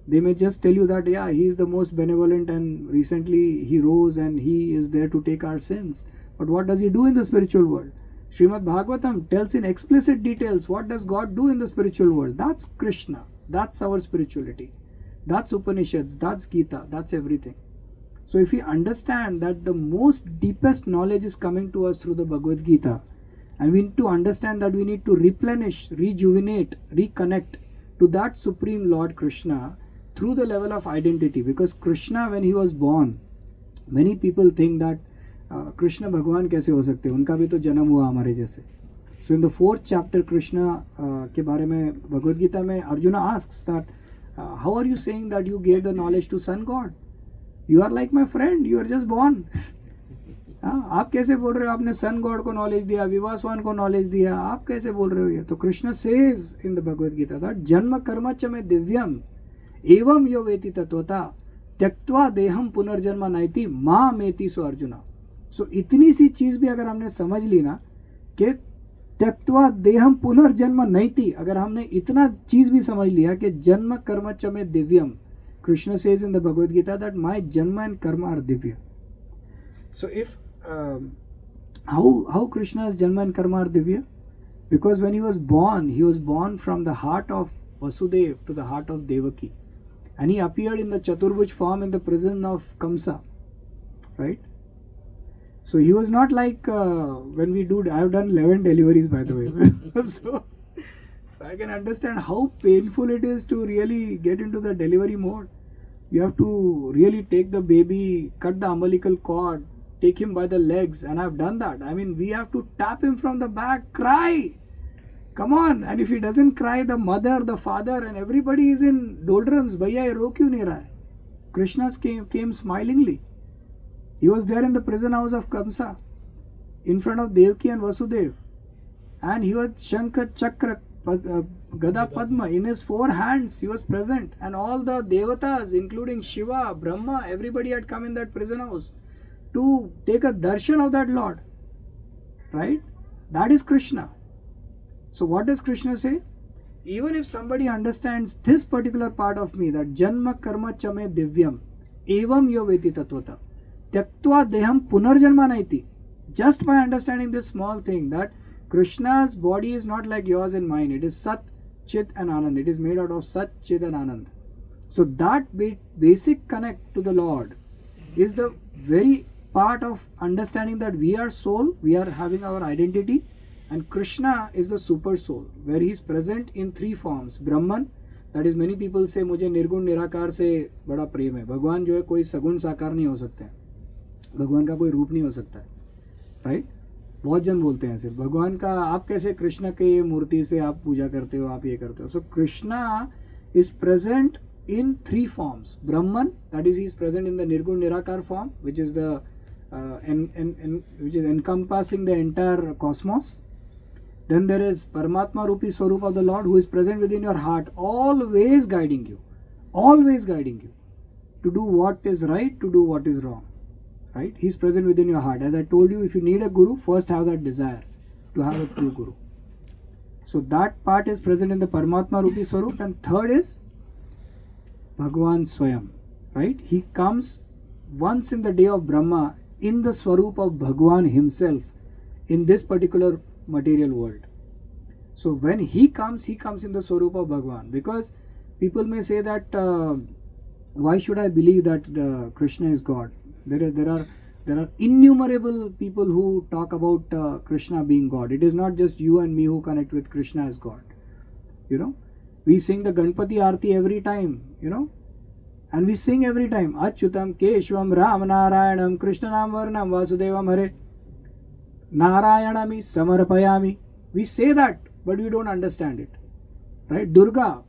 They may just tell you that, yeah, he is the most benevolent and recently he rose and he is there to take our sins. But what does he do in the spiritual world? Srimad Bhagavatam tells in explicit details what does God do in the spiritual world. That's Krishna. That's our spirituality. That's Upanishads. That's Gita. That's everything. So if we understand that the most deepest knowledge is coming to us through the Bhagavad Gita, and we need to understand that we need to replenish, rejuvenate, reconnect to that Supreme Lord Krishna through the level of identity. Because Krishna, when he was born, many people think that Krishna भगवान कैसे हो सकते हैं, उनका भी तो जन्म हुआ हमारे जैसे. So in the 4th chapter Krishna के बारे में भगवद गीता में Arjuna asks that how are you saying that you gave the knowledge to sun god, you are like my friend, you are just born. आप कैसे बोल रहे हो आपने सन गॉड को नॉलेज दिया, विवासवान को नॉलेज दिया, आप कैसे बोल रहे हो ये? तो Krishna says in the Bhagavad Gita that जन्म कर्म च में दिव्यम एवं यो वेति तत्वता त्यक्त्वा देहम पुनर्जन्म नैति मां मेति सो अर्जुना. सो इतनी सी चीज भी अगर हमने समझ ली ना कि त्यक्त्वा देहम पुनर्जन्म नैति, अगर हमने इतना चीज भी समझ लिया कि जन्म कर्म च में दिव्यम, Krishna says in the Bhagavad Gita that my janma and karma are divya. So if how Krishna's Janma and Karma are Divya? Because when he was born from the heart of Vasudev to the heart of Devaki. And he appeared in the Chaturbhuj form in the prison of Kamsa. Right? So he was not like when we do, I have done 11 deliveries by the way. so I can understand how painful it is to really get into the delivery mode. You have to really take the baby, cut the umbilical cord, take him by the legs, and I've done that. I mean, we have to tap him from the back, cry, come on. And if he doesn't cry, the mother, the father, and everybody is in doldrums. Bhaiya, ye ro kyun nahi raha hai? Krishna came smilingly. He was there in the prison house of Kamsa, in front of Devaki and Vasudev, and he was Shankha Chakra Gada Padma in his 4 hands. He was present, and all the devatas, including Shiva, Brahma, everybody had come in that prison house to take a darshan of that Lord. Right? That is Krishna. So what does Krishna say? Even if somebody understands this particular part of me, that Janma Karma Chame Divyam Evam Yo Veti Tatvata Tyaktva Deham Punarjanma Naiti, just by understanding this small thing, that Krishna's body is not like yours and mine. It is Sat, Chit and Anand. It is made out of Sat, Chit and Anand. So that basic connect to the Lord is the very part of understanding that we are soul, we are having our identity, and Krishna is the super soul, where he is present in 3 forms. Brahman, that is many people say मुझे निर्गुण निराकार से बड़ा प्रेम है. भगवान जो है कोई सगुण साकार नहीं हो सकते हैं, भगवान का कोई रूप नहीं हो सकता है. राइट? बहुत जन बोलते हैं सिर्फ भगवान का, आप कैसे कृष्ण के मूर्ति से आप पूजा करते हो, आप ये करते हो. So Krishna is present in 3 forms. Brahman, that is, he is present in the Nirgun Nirakar form, which is the which is encompassing the entire cosmos. Then there is Paramatma Rupi Swarup of the Lord, who is present within your heart, always guiding you to do what is right, to do what is wrong. Right? He is present within your heart. As I told you, if you need a guru, first have that desire to have a true guru. So that part is present in the Paramatma Rupi Swarup. And third is Bhagwan Swayam, right? He comes once in the day of Brahma in the Swarup of Bhagwan himself in this particular material world. So when he comes in the Swarup of Bhagwan. Because people may say that why should I believe that Krishna is God? There are innumerable people who talk about Krishna being God. It is not just you and me who connect with Krishna as God. You know, we sing the Ganpati Aarti every time, you know, and we sing every time Achyutam Keshvam Ram Narayanam Krishnanam Varnam Vasudevam Hare. Narayanami Samarpayami. We say that, but we don't understand it. Right? Durga,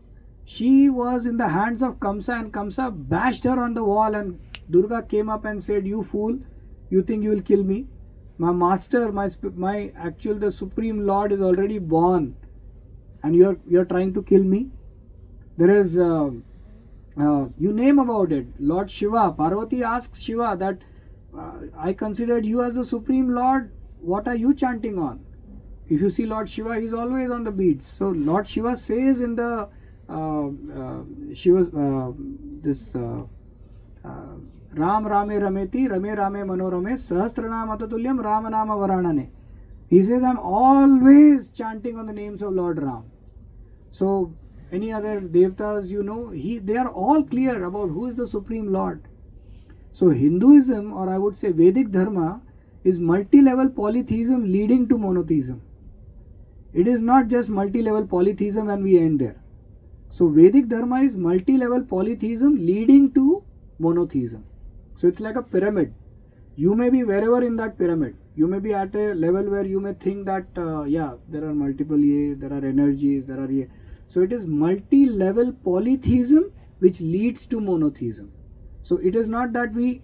she was in the hands of Kamsa, and Kamsa bashed her on the wall, and Durga came up and said, "You fool, you think you will kill me? My master, my actual, the Supreme Lord is already born, and you're trying to kill me." There is, you name about it. Lord Shiva, Parvati asks Shiva that, I considered you as the Supreme Lord, what are you chanting on? If you see Lord Shiva, he's always on the beats. So Lord Shiva says in the Ram Rame Rameti, Rame Rame Manorame, Sahasranam Atatulyam, Ramanama Varanane. He says, I'm always chanting on the names of Lord Ram. So any other devtas, they are all clear about who is the Supreme Lord. So Hinduism, or I would say Vedic Dharma, is multi-level polytheism leading to monotheism. It is not just multi-level polytheism and we end there. So Vedic Dharma is multi-level polytheism leading to monotheism. So it's like a pyramid. You may be wherever in that pyramid. You may be at a level where you may think that, there are multiple there are energies, there are So it is multi-level polytheism which leads to monotheism. So it is not that we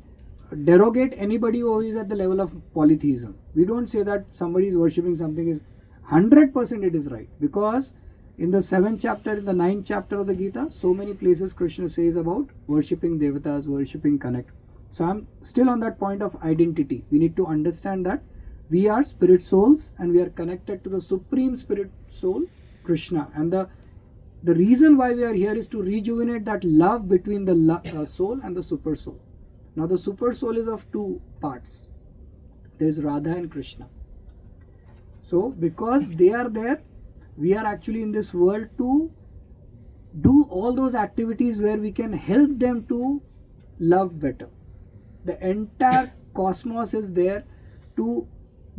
derogate anybody who is at the level of polytheism. We don't say that somebody is worshipping something is 100% it is right. Because in the 7th chapter, in the 9th chapter of the Gita, so many places Krishna says about worshipping devatas, worshipping connect. So I'm still on that point of identity. We need to understand that we are spirit souls and we are connected to the supreme spirit soul, Krishna. And the reason why we are here is to rejuvenate that love between the soul and the super soul. Now the super soul is of two parts. There is Radha and Krishna. So because they are there, we are actually in this world to do all those activities where we can help them to love better. The entire cosmos is there to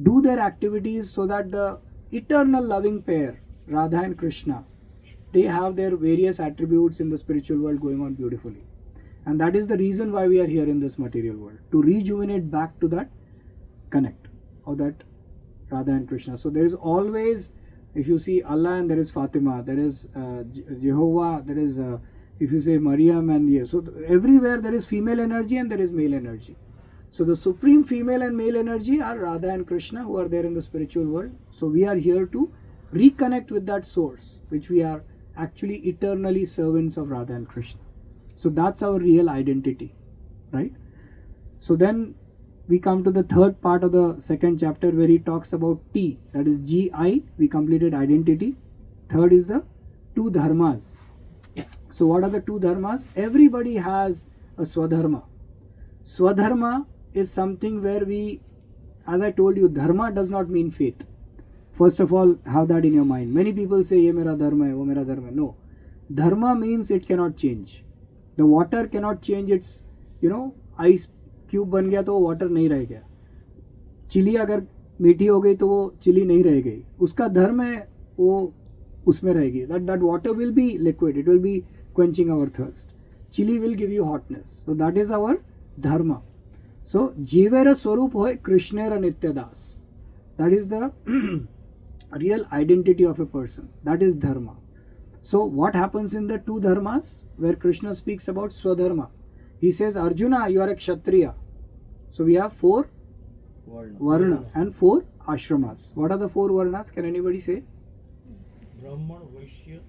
do their activities so that the eternal loving pair, Radha and Krishna, they have their various attributes in the spiritual world going on beautifully. And that is the reason why we are here in this material world, to rejuvenate back to that connect of that Radha and Krishna. So there is always, if you see Allah and there is Fatima, there is Jehovah, there is if you say Maryam and so everywhere there is female energy and there is male energy. So the supreme female and male energy are Radha and Krishna who are there in the spiritual world. So we are here to reconnect with that source, which we are actually eternally servants of Radha and Krishna. So that's our real identity, right? So then we come to the third part of the second chapter where he talks about T, that is G-I, we completed identity. Third is the two dharmas. So what are the two dharmas? Everybody has a swadharma. Swadharma is something where we, as I told you, dharma does not mean faith. First of all, have that in your mind. Many people say, ye mera dharma hai, wo mera dharma hai. No. Dharma means it cannot change. The water cannot change its, ice cube बन गया तो water नहीं रह गया. Chilli अगर मीठी हो गई तो वो चिली नहीं रह गई. उसका धर्म है वो उसमें रहेगी. That water will be liquid. It will be quenching our thirst. Chili will give you hotness. So that is our dharma. So jivera swarup hoy Krishnera nityadas. That is the real identity of a person. That is dharma. So what happens in the two dharmas where Krishna speaks about swadharma? He says, Arjuna, you are a kshatriya. So we have 4 varna and 4 ashramas. What are the 4 varnas? Can anybody say? Brahman, Vaishya,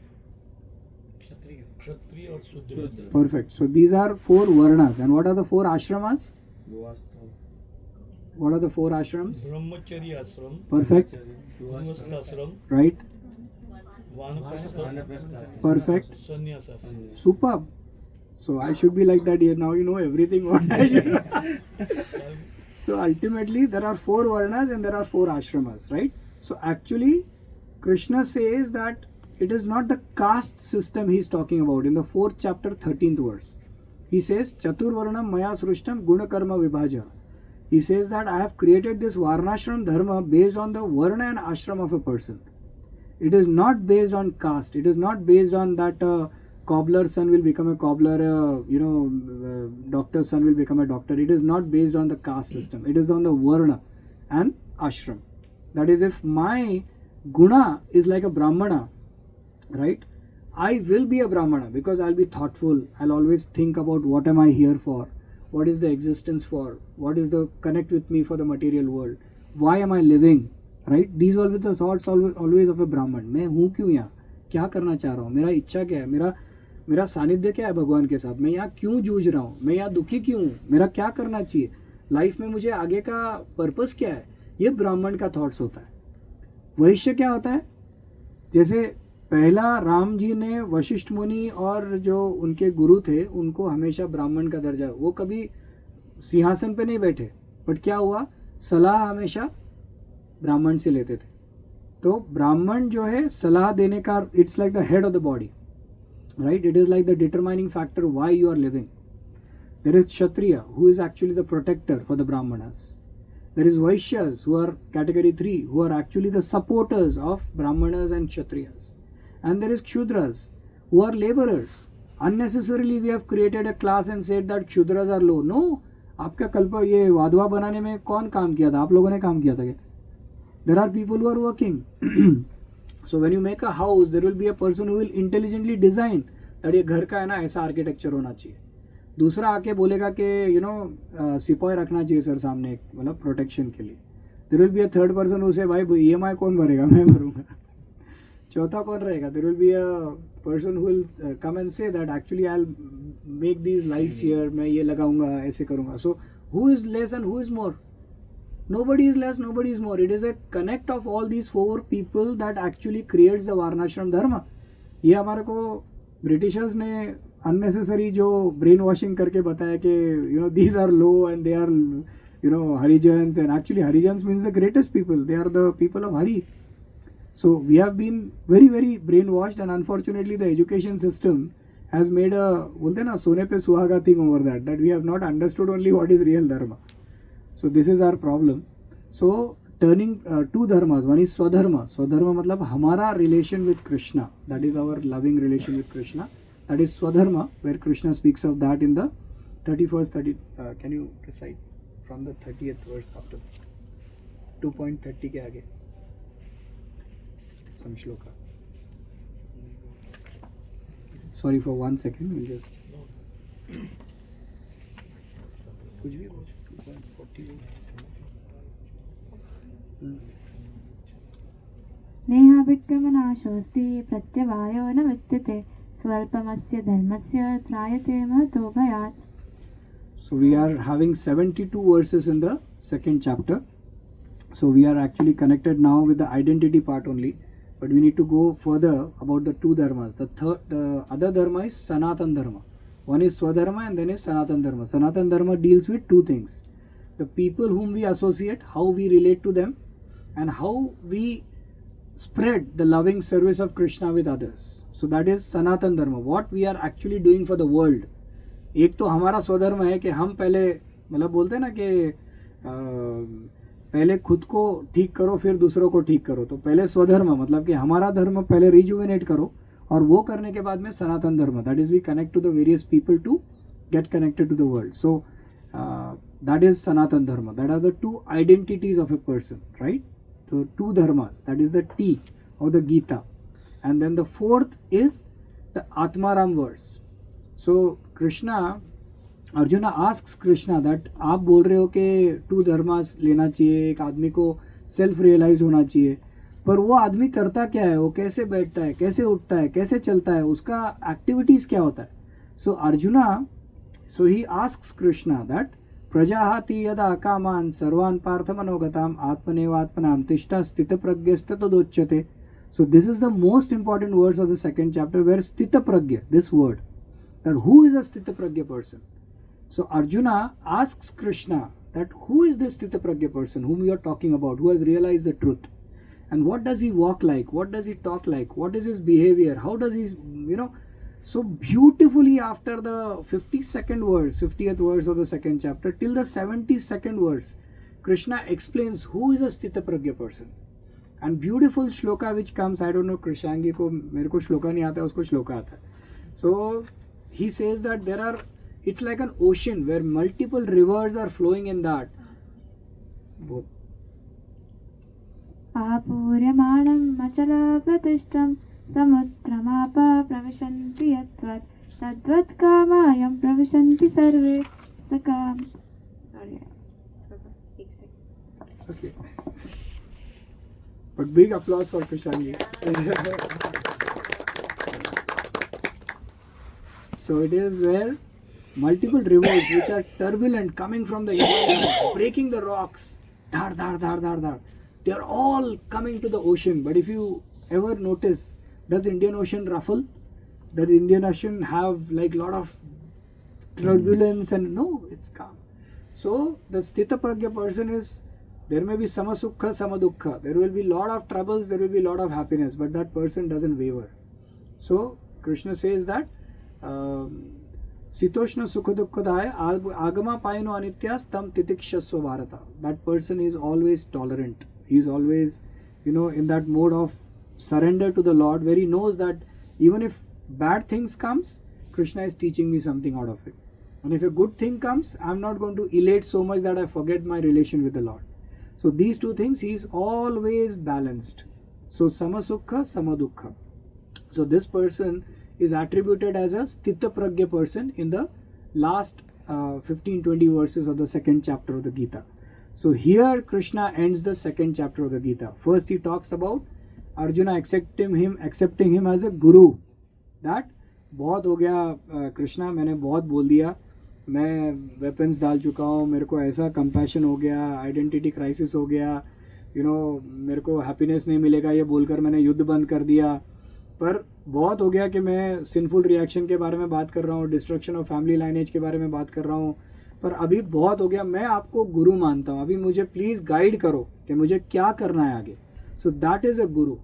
Kshatriya or Sudra. Perfect. So these are 4 varnas. And what are the 4 ashramas? What are the 4 ashrams? Brahmacharya ashram. Perfect. Grihastha ashram. Right. Vanaprastha ashram. Perfect. Sannyas ashram. Superb. So I should be like that here. Now you know everything what I do. So ultimately there are 4 varnas and there are 4 ashramas, right? So actually Krishna says that it is not the caste system he is talking about in the 4th chapter 13th verse. He says Chaturvarnam maya srushtam guna karma vibhaja. He says that I have created this varnashram dharma based on the varna and ashram of a person. It is not based on caste. It is not based on that cobbler's son will become a cobbler, doctor's son will become a doctor. It is not based on the caste system. It is on the varna and ashram. That is, if my guna is like a brahmana, right, I will be a brahmana because I'll be thoughtful. I'll always think about what am I here for, what is the existence for, what is the connect with me for the material world, why am I living, right? These will be the thoughts always of a brahman. मैं हूँ क्यों यहाँ, क्या करना चाह रहा हूँ, मेरा इच्छा क्या है, मेरा सानिध्य क्या है भगवान के साथ, मैं यहाँ क्यों जूझ रहा हूँ, मैं यहाँ दुखी क्यों हूँ, मेरा क्या करना चाहिए लाइफ में, मुझे आगे का पर्पस क्या है. ये ब्राह्मण का थॉट्स होता है. वैश्य क्या होता है, जैसे पहला राम जी ने वशिष्ठ मुनि और जो उनके गुरु थे उनको हमेशा ब्राह्मण का दर्जा, वो कभी सिंहासन पे नहीं बैठे, बट क्या हुआ, सलाह हमेशा ब्राह्मण से लेते थे. तो ब्राह्मण जो है सलाह देने का, it's like the head of the body, right? It is like the determining factor why you are living. There is Kshatriya, who is actually the protector for the Brahmanas. There is Vaishyas, who are category 3, who are actually the supporters of Brahmanas and Kshatriyas. And there is Kshudras, who are laborers. Unnecessarily we have created a class and said that Kshudras are low. No, आपका कल्प ये वादवा बनाने में कौन काम किया था, आप लोगों ने काम किया था क्या? There are people who are working. So when you make a house, there will be a person who will intelligently design that ये घर का है ना ऐसा आर्किटेक्चर होना चाहिए. दूसरा आके बोलेगा कि सिपाही रखना चाहिए सर सामने, मतलब प्रोटेक्शन के लिए. There will be a third person who say भाई EMI कौन भरेगा, मैं भरूंगा. चौथा कौन रहेगा? There will be a person who will come and say that actually I'll make these lights here, मैं ये लगाऊंगा, ऐसे करूंगा. So who is less and who is more? Nobody is less, nobody is more. It is a connect of all these 4 people that actually creates the Varnashram Dharma. ये हमारे को Britishers ने unnecessary जो ब्रेन वॉशिंग करके बताया कि these are low and they are Harijans, and actually Harijans means the greatest people. They are the people of Hari. So we have been very very brainwashed, and unfortunately the education system has made a बोलते हैं ना सोने पे सुहागा thing over that we have not understood only what is real dharma. So this is our problem. So turning 2 dharmas, one is swadharma. Swadharma मतलब हमारा relation with Krishna, that is our loving relation with Krishna. That is swadharma, where Krishna speaks of that in the 31st. Can you recite from the 30th verse after 2.30 के आगे some shloka. Sorry for 1 second, we'll just कुछ भी 2.40. नेहाभिक्रमनाशोऽस्ति प्रत्यवायो न विद्यते स्वल्पमस्य धर्मस्य त्रायते महतो भयात्. So we are having 72 verses in the 2nd chapter. So we are actually connected now with the identity part only, but we need to go further about the 2 dharmas. The other dharma is Sanatan Dharma. One is Swadharma and then is Sanatan Dharma. Sanatan Dharma deals with 2 things: the people whom we associate, how we relate to them, and how we spread the loving service of Krishna with others. So that is Sanatan Dharma, what we are actually doing for the world. एक तो हमारा स्वधर्म है कि हम पहले मतलब बोलते हैं ना कि पहले खुद को ठीक करो फिर दूसरों को ठीक करो. तो पहले स्वधर्म मतलब कि हमारा धर्म पहले रिजुविनेट करो, और वो करने के बाद में Sanatan Dharma, that is we connect to the various people to get connected to the world. So that is Sanatan Dharma. That are the 2 identities of a person, right? So 2 dharmas, that is the T of the Gita. And then the 4th is the Atmaram verse. So Krishna, Arjuna asks Krishna that आप बोल रहे हो कि 2 dharmas लेना चाहिए, एक आदमी को सेल्फ रियलाइज होना चाहिए, पर वो आदमी करता क्या है, वो कैसे बैठता है, कैसे उठता है, कैसे चलता है, उसका एक्टिविटीज क्या होता है. सो arjuna, so he asks Krishna that प्रजाहाति यदा कामान सर्वान् पार्थमनोगताम आत्मनेवात्मनाम तिष्ठा स्थितप्रज्ञस्ततोच्यते. So this is the most important words of the 2nd chapter, where sthitapragya, this word, that who is a sthitapragya person. So Arjuna asks Krishna that who is this sthitapragya person whom you are talking about, who has realized the truth, and what does he walk like, what does he talk like, what is his behavior, how does he so beautifully after the 52nd verse, 50th verse of the 2nd chapter till the 72nd verse, Krishna explains who is a sthitapragya person. And beautiful shloka which comes, I don't know, Krishangi ko mere ko shloka nahi aata hai, usko shloka aata hai. So he says that there are, it's like an ocean where multiple rivers are flowing in that. Both. आपूर्यमाणम् अचलप्रतिष्ठं समुद्रमापः प्रविशन्ति यद्वत् तद्वत् कामायं प्रविशन्ति सर्वे सकाम. Sorry. Okay. But big applause for Krishangi. So it is where multiple rivers which are turbulent coming from the Himalayas, breaking the rocks, dhar, dhar, dhar, dhar, dhar. They are all coming to the ocean. But if you ever notice, does Indian Ocean ruffle? Does Indian Ocean have like lot of turbulence? And no, it's calm. So the Sthita Pragya person is, there may be sama sukha, sama dukkha. There will be lot of troubles, there will be lot of happiness, but that person doesn't waver. So Krishna says that Sitoshna sukha dukkhadaya agama payano anityas tam titikshasva bharata. That person is always tolerant. He is always, in that mode of surrender to the Lord, where he knows that even if bad things comes, Krishna is teaching me something out of it. And if a good thing comes, I am not going to elate so much that I forget my relation with the Lord. So these two things, he is always balanced. So sama sukha, sama dukkha. So this person is attributed as a Sthita Pragya person in the last 15-20 verses of the second chapter of the Gita. So here Krishna ends the second chapter of the Gita. First he talks about Arjuna accepting him as a guru. That बहुत हो गया कृष्णा, मैंने बहुत बोल दिया, मैं weapons डाल चुका हूँ, मेरे को ऐसा कंपैशन हो गया, आइडेंटिटी क्राइसिस हो गया, मेरे को हैप्पीनेस नहीं मिलेगा ये बोलकर मैंने युद्ध बंद कर दिया. पर बहुत हो गया कि मैं सिंफुल रिएक्शन के बारे में बात कर रहा हूँ, डिस्ट्रक्शन ऑफ फैमिली लाइनेज के बारे में बात कर रहा हूँ, पर अभी बहुत हो गया, मैं आपको गुरु मानता हूँ, अभी मुझे प्लीज़ गाइड करो कि मुझे क्या करना है आगे. So that is a guru,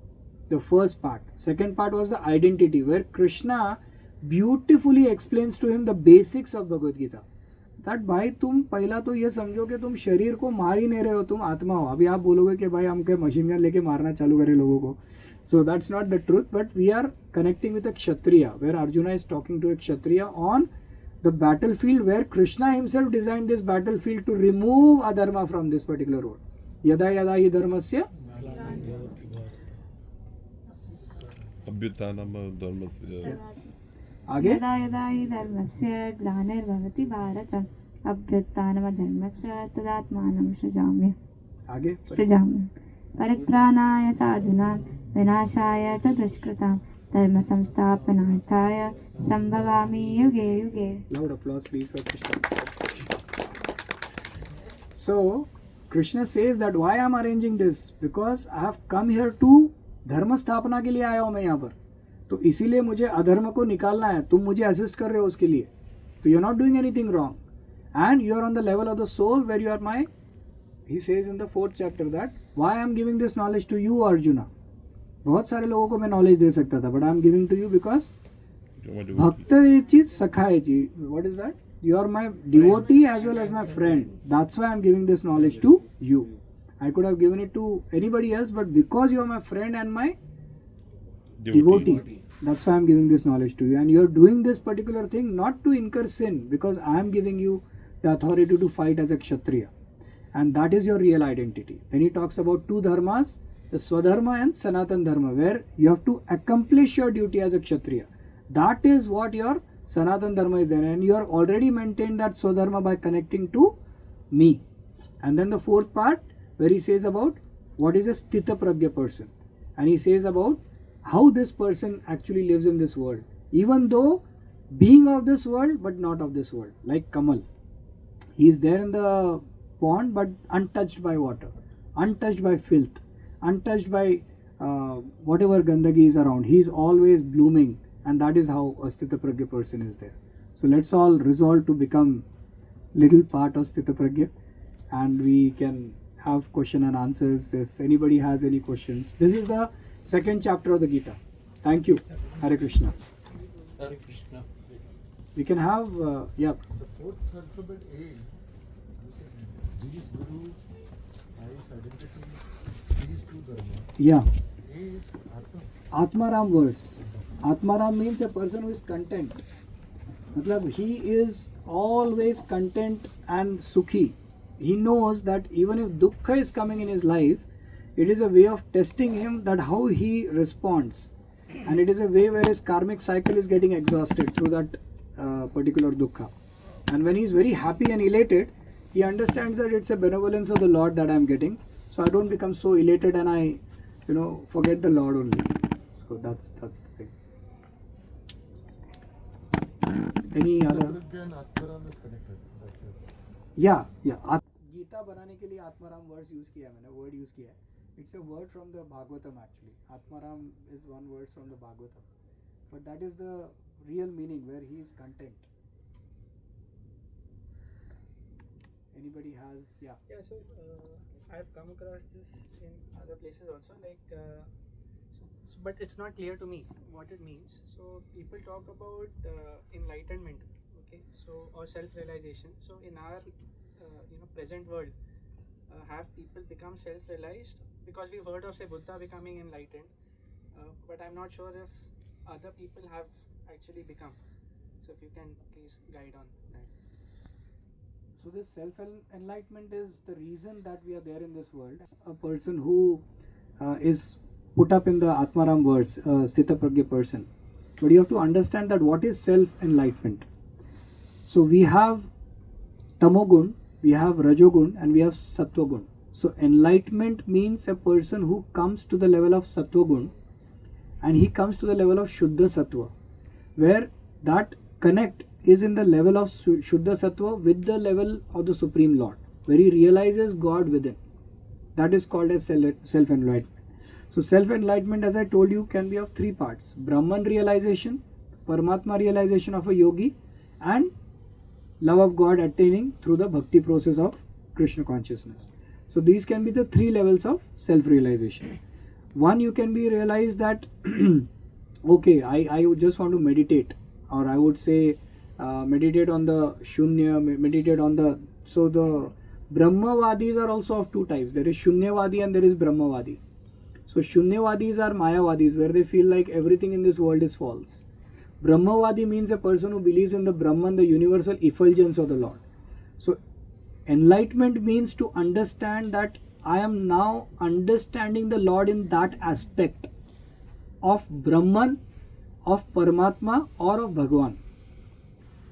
the first part. Second part was the identity, where Krishna beautifully explains to him the basics of Bhagavad Gita. That भाई तुम पहला तो ये समझो कि तुम शरीर को मार ही नहीं रहे हो, तुम आत्मा हो. अभी आप बोलोगे कि भाई हम क्या मशीन गन लेके मारना चालू करें लोगों को. So that's not the truth, but we are connecting with a Kshatriya, where Arjuna is talking to a Kshatriya on the battlefield, where Krishna himself designed this battlefield to remove adharma from this particular road. Yada yada hi dharmasya Abhyutanam dharmasya. आगे यदा यदा हि धर्मस्य ग्लानिर्भवति भारत अभ्युत्थानम् धर्मस्य तदात्मानं सृजाम्यहम्. आगे परित्राणाय साधूनां विनाशाय च दुष्कृतां धर्म संस्थापनार्थाय संभवामि युगे युगे. Loud applause please for Krishna. So Krishna says that why I am arranging this, because I have come here to धर्म स्थापना के लिए आया हूँ मैं यहाँ पर, तो इसीलिए मुझे अधर्म को निकालना है. तुम मुझे असिस्ट कर रहे हो उसके लिए, तो you are not doing anything wrong and you are on the level of the soul where you are my. He says in the 4th chapter that why I am giving this knowledge to you Arjuna. बहुत सारे लोगों को मैं knowledge दे सकता था, but I am giving to you because भक्त ये चीज सखा है जी. What is that? You are my devotee as well as my friend. That's why I am giving this knowledge to you. I could have given it to anybody else, but because you are my friend and my devotee, that's why I am giving this knowledge to you. And you are doing this particular thing not to incur sin, because I am giving you the authority to fight as a Kshatriya. And that is your real identity. Then he talks about two dharmas, the Swadharma and Sanatan Dharma, where you have to accomplish your duty as a Kshatriya. That is what your Sanatan Dharma is there, and you are already maintained that Swadharma by connecting to me. And then the 4th part, where he says about what is a Sthita Pragya person, and he says about how this person actually lives in this world, even though being of this world but not of this world. Like Kamal, he is there in the pond but untouched by water, untouched by filth, untouched by whatever gandagi is around. He is always blooming, and that is how a Sthita Pragya person is there. So let's all resolve to become little part of Sthita Pragya, and we can have question and answers if anybody has any questions. This is the 2nd chapter of the Gita. Thank you. Hare Krishna. Hare Krishna. We can have yeah. The 4th alphabet A. G is Guru, I is identity, T is true Dharma. Yeah. A is Atma. Atmaram words. Atmaram means a person who is content. Matlab, he is always content and sukhi. He knows that even if dukkha is coming in his life, It is a way of testing him that how he responds, and it is a way where his karmic cycle is getting exhausted through that particular dukkha. And when he is very happy and elated, he understands that it's a benevolence of the Lord that I am getting. So I don't become so elated and I, forget the Lord only. So that's the thing. Any other? Again, Atmaram is connected. That's it. Yeah. Gita बनाने के लिए Atmaram word use किया है. It's a word from the Bhagavatam actually. Atmaram is one word from the Bhagavatam, but that is the real meaning where he is content. Anybody has? Yeah. So I've come across this in other places also, but it's not clear to me what it means. So people talk about enlightenment, okay, so or self-realization. So in our present world, have people become self-realized? Because we've heard of, say, Buddha becoming enlightened, but I'm not sure if other people have actually become. So if you can please guide on that. So this self-enlightenment is the reason that we are there in this world. A person who is put up in the Atmaram words, Sthita Pragya person. But you have to understand that what is self-enlightenment. So we have Tamogun, we have Rajogun, and we have Sattvagun. So enlightenment means a person who comes to the level of Sattvagun and he comes to the level of Shuddha Sattva, where that connect is in the level of Shuddha Sattva with the level of the Supreme Lord, where he realizes God within. That is called as self-enlightenment. So self-enlightenment, as I told you, can be of three parts: Brahman realization, Paramatma realization of a yogi, and love of God attaining through the bhakti process of Krishna consciousness. So these can be the three levels of self-realization. One, you can be realized that okay, I just want to meditate, or I would say meditate on the Shunya, meditate on the... So the Brahmavadis are also of two types. There is Shunyavadi and there is Brahmavadi. So Shunyavadis are Mayavadis, where they feel like everything in this world is false. Brahmavadi means a person who believes in the Brahman, the universal effulgence of the Lord. So enlightenment means to understand that I am now understanding the Lord in that aspect of Brahman, of Paramatma, or of Bhagavan.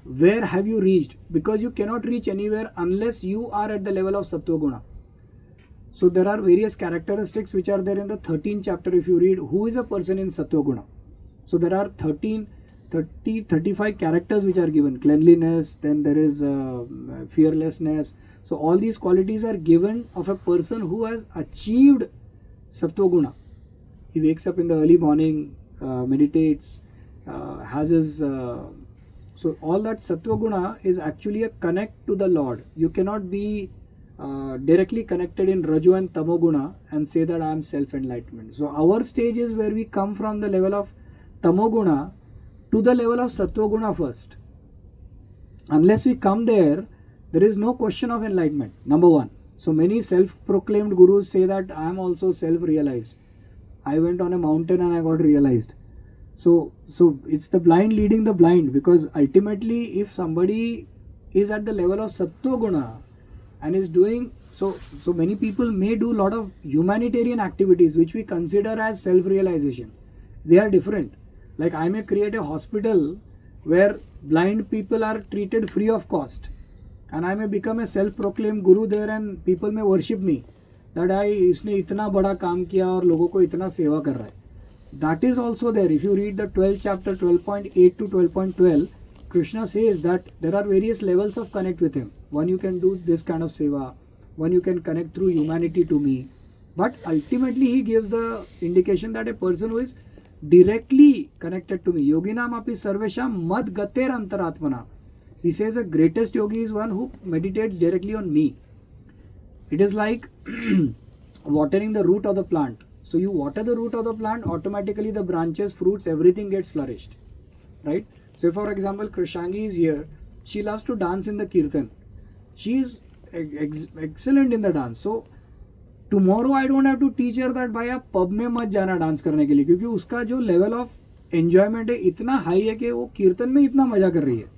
Where have you reached? Because you cannot reach anywhere unless you are at the level of Sattva-guna. So there are various characteristics which are there in the 13th chapter. If you read, who is a person in Sattva-guna? So there are 35 characters which are given. Cleanliness, then there is fearlessness. So all these qualities are given of a person who has achieved Sattva-guna. He wakes up in the early morning, meditates, has his... so all that Sattva-guna is actually a connect to the Lord. You cannot be directly connected in Rajo and Tamoguna and say that I am self-enlightenment. So our stage is where we come from the level of Tamoguna to the level of Sattva-guna first. Unless we come there, there is no question of enlightenment. Number one. So many self-proclaimed gurus say that I am also self-realized. I went on a mountain and I got realized. So it's the blind leading the blind, because ultimately if somebody is at the level of Sattva-guna and is doing... So many people may do a lot of humanitarian activities which we consider as self-realization. They are different. Like I may create a hospital where blind people are treated free of cost, and I may become a self-proclaimed guru there and people may worship me that इसने इतना बड़ा काम किया और लोगों को इतना सेवा कर रहा है. That is also there. If you read the 12th chapter 12.8 to 12.12, Krishna says that there are various levels of connect with him. One, you can do this kind of seva. One, you can connect through humanity to me. But ultimately he gives the indication that a person who is directly connected to me, yoginam api sarvesham mad gater antaratmana. He says the greatest yogi is one who meditates directly on me. It is like watering the root of the plant. So you water the root of the plant, automatically the branches, fruits, everything gets flourished, right? So for example, Krishangi is here. She loves to dance in the kirtan. She is excellent in the dance. So tomorrow I don't have to teach her that भाई आप pub में मत जाना dance करने के लिए, क्योंकि उसका जो level of enjoyment है इतना high है कि वो कीर्तन में इतना मजा कर रही है.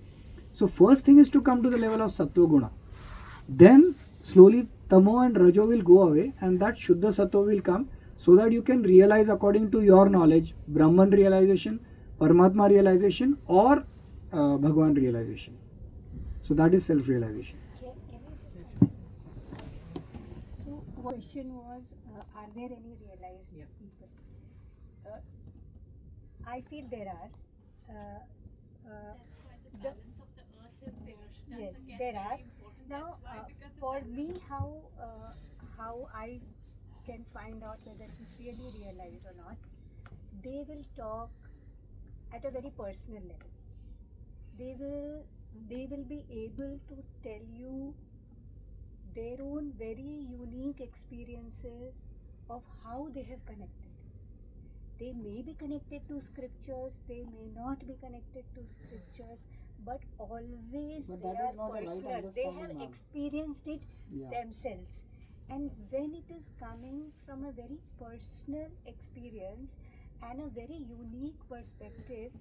So first thing is to come to the level of Sattva Guna. Then slowly tamo and rajo will go away, and that shuddha sattva will come, so that you can realize according to your knowledge Brahman realization, Paramatma realization, or Bhagwan realization. So that is self realization. Can I just so question was, are there any realized people? I feel there are. The yes, there are. Now, for me, how I can find out whether he's really realized or not, they will talk at a very personal level. They will be able to tell you their own very unique experiences of how they have connected. They may be connected to scriptures, they may not be connected to scriptures, but always But they that are is not a right personal. They have understanding, ma'am. experienced it Yeah. themselves. And when it is coming from a very personal experience and a very unique perspective,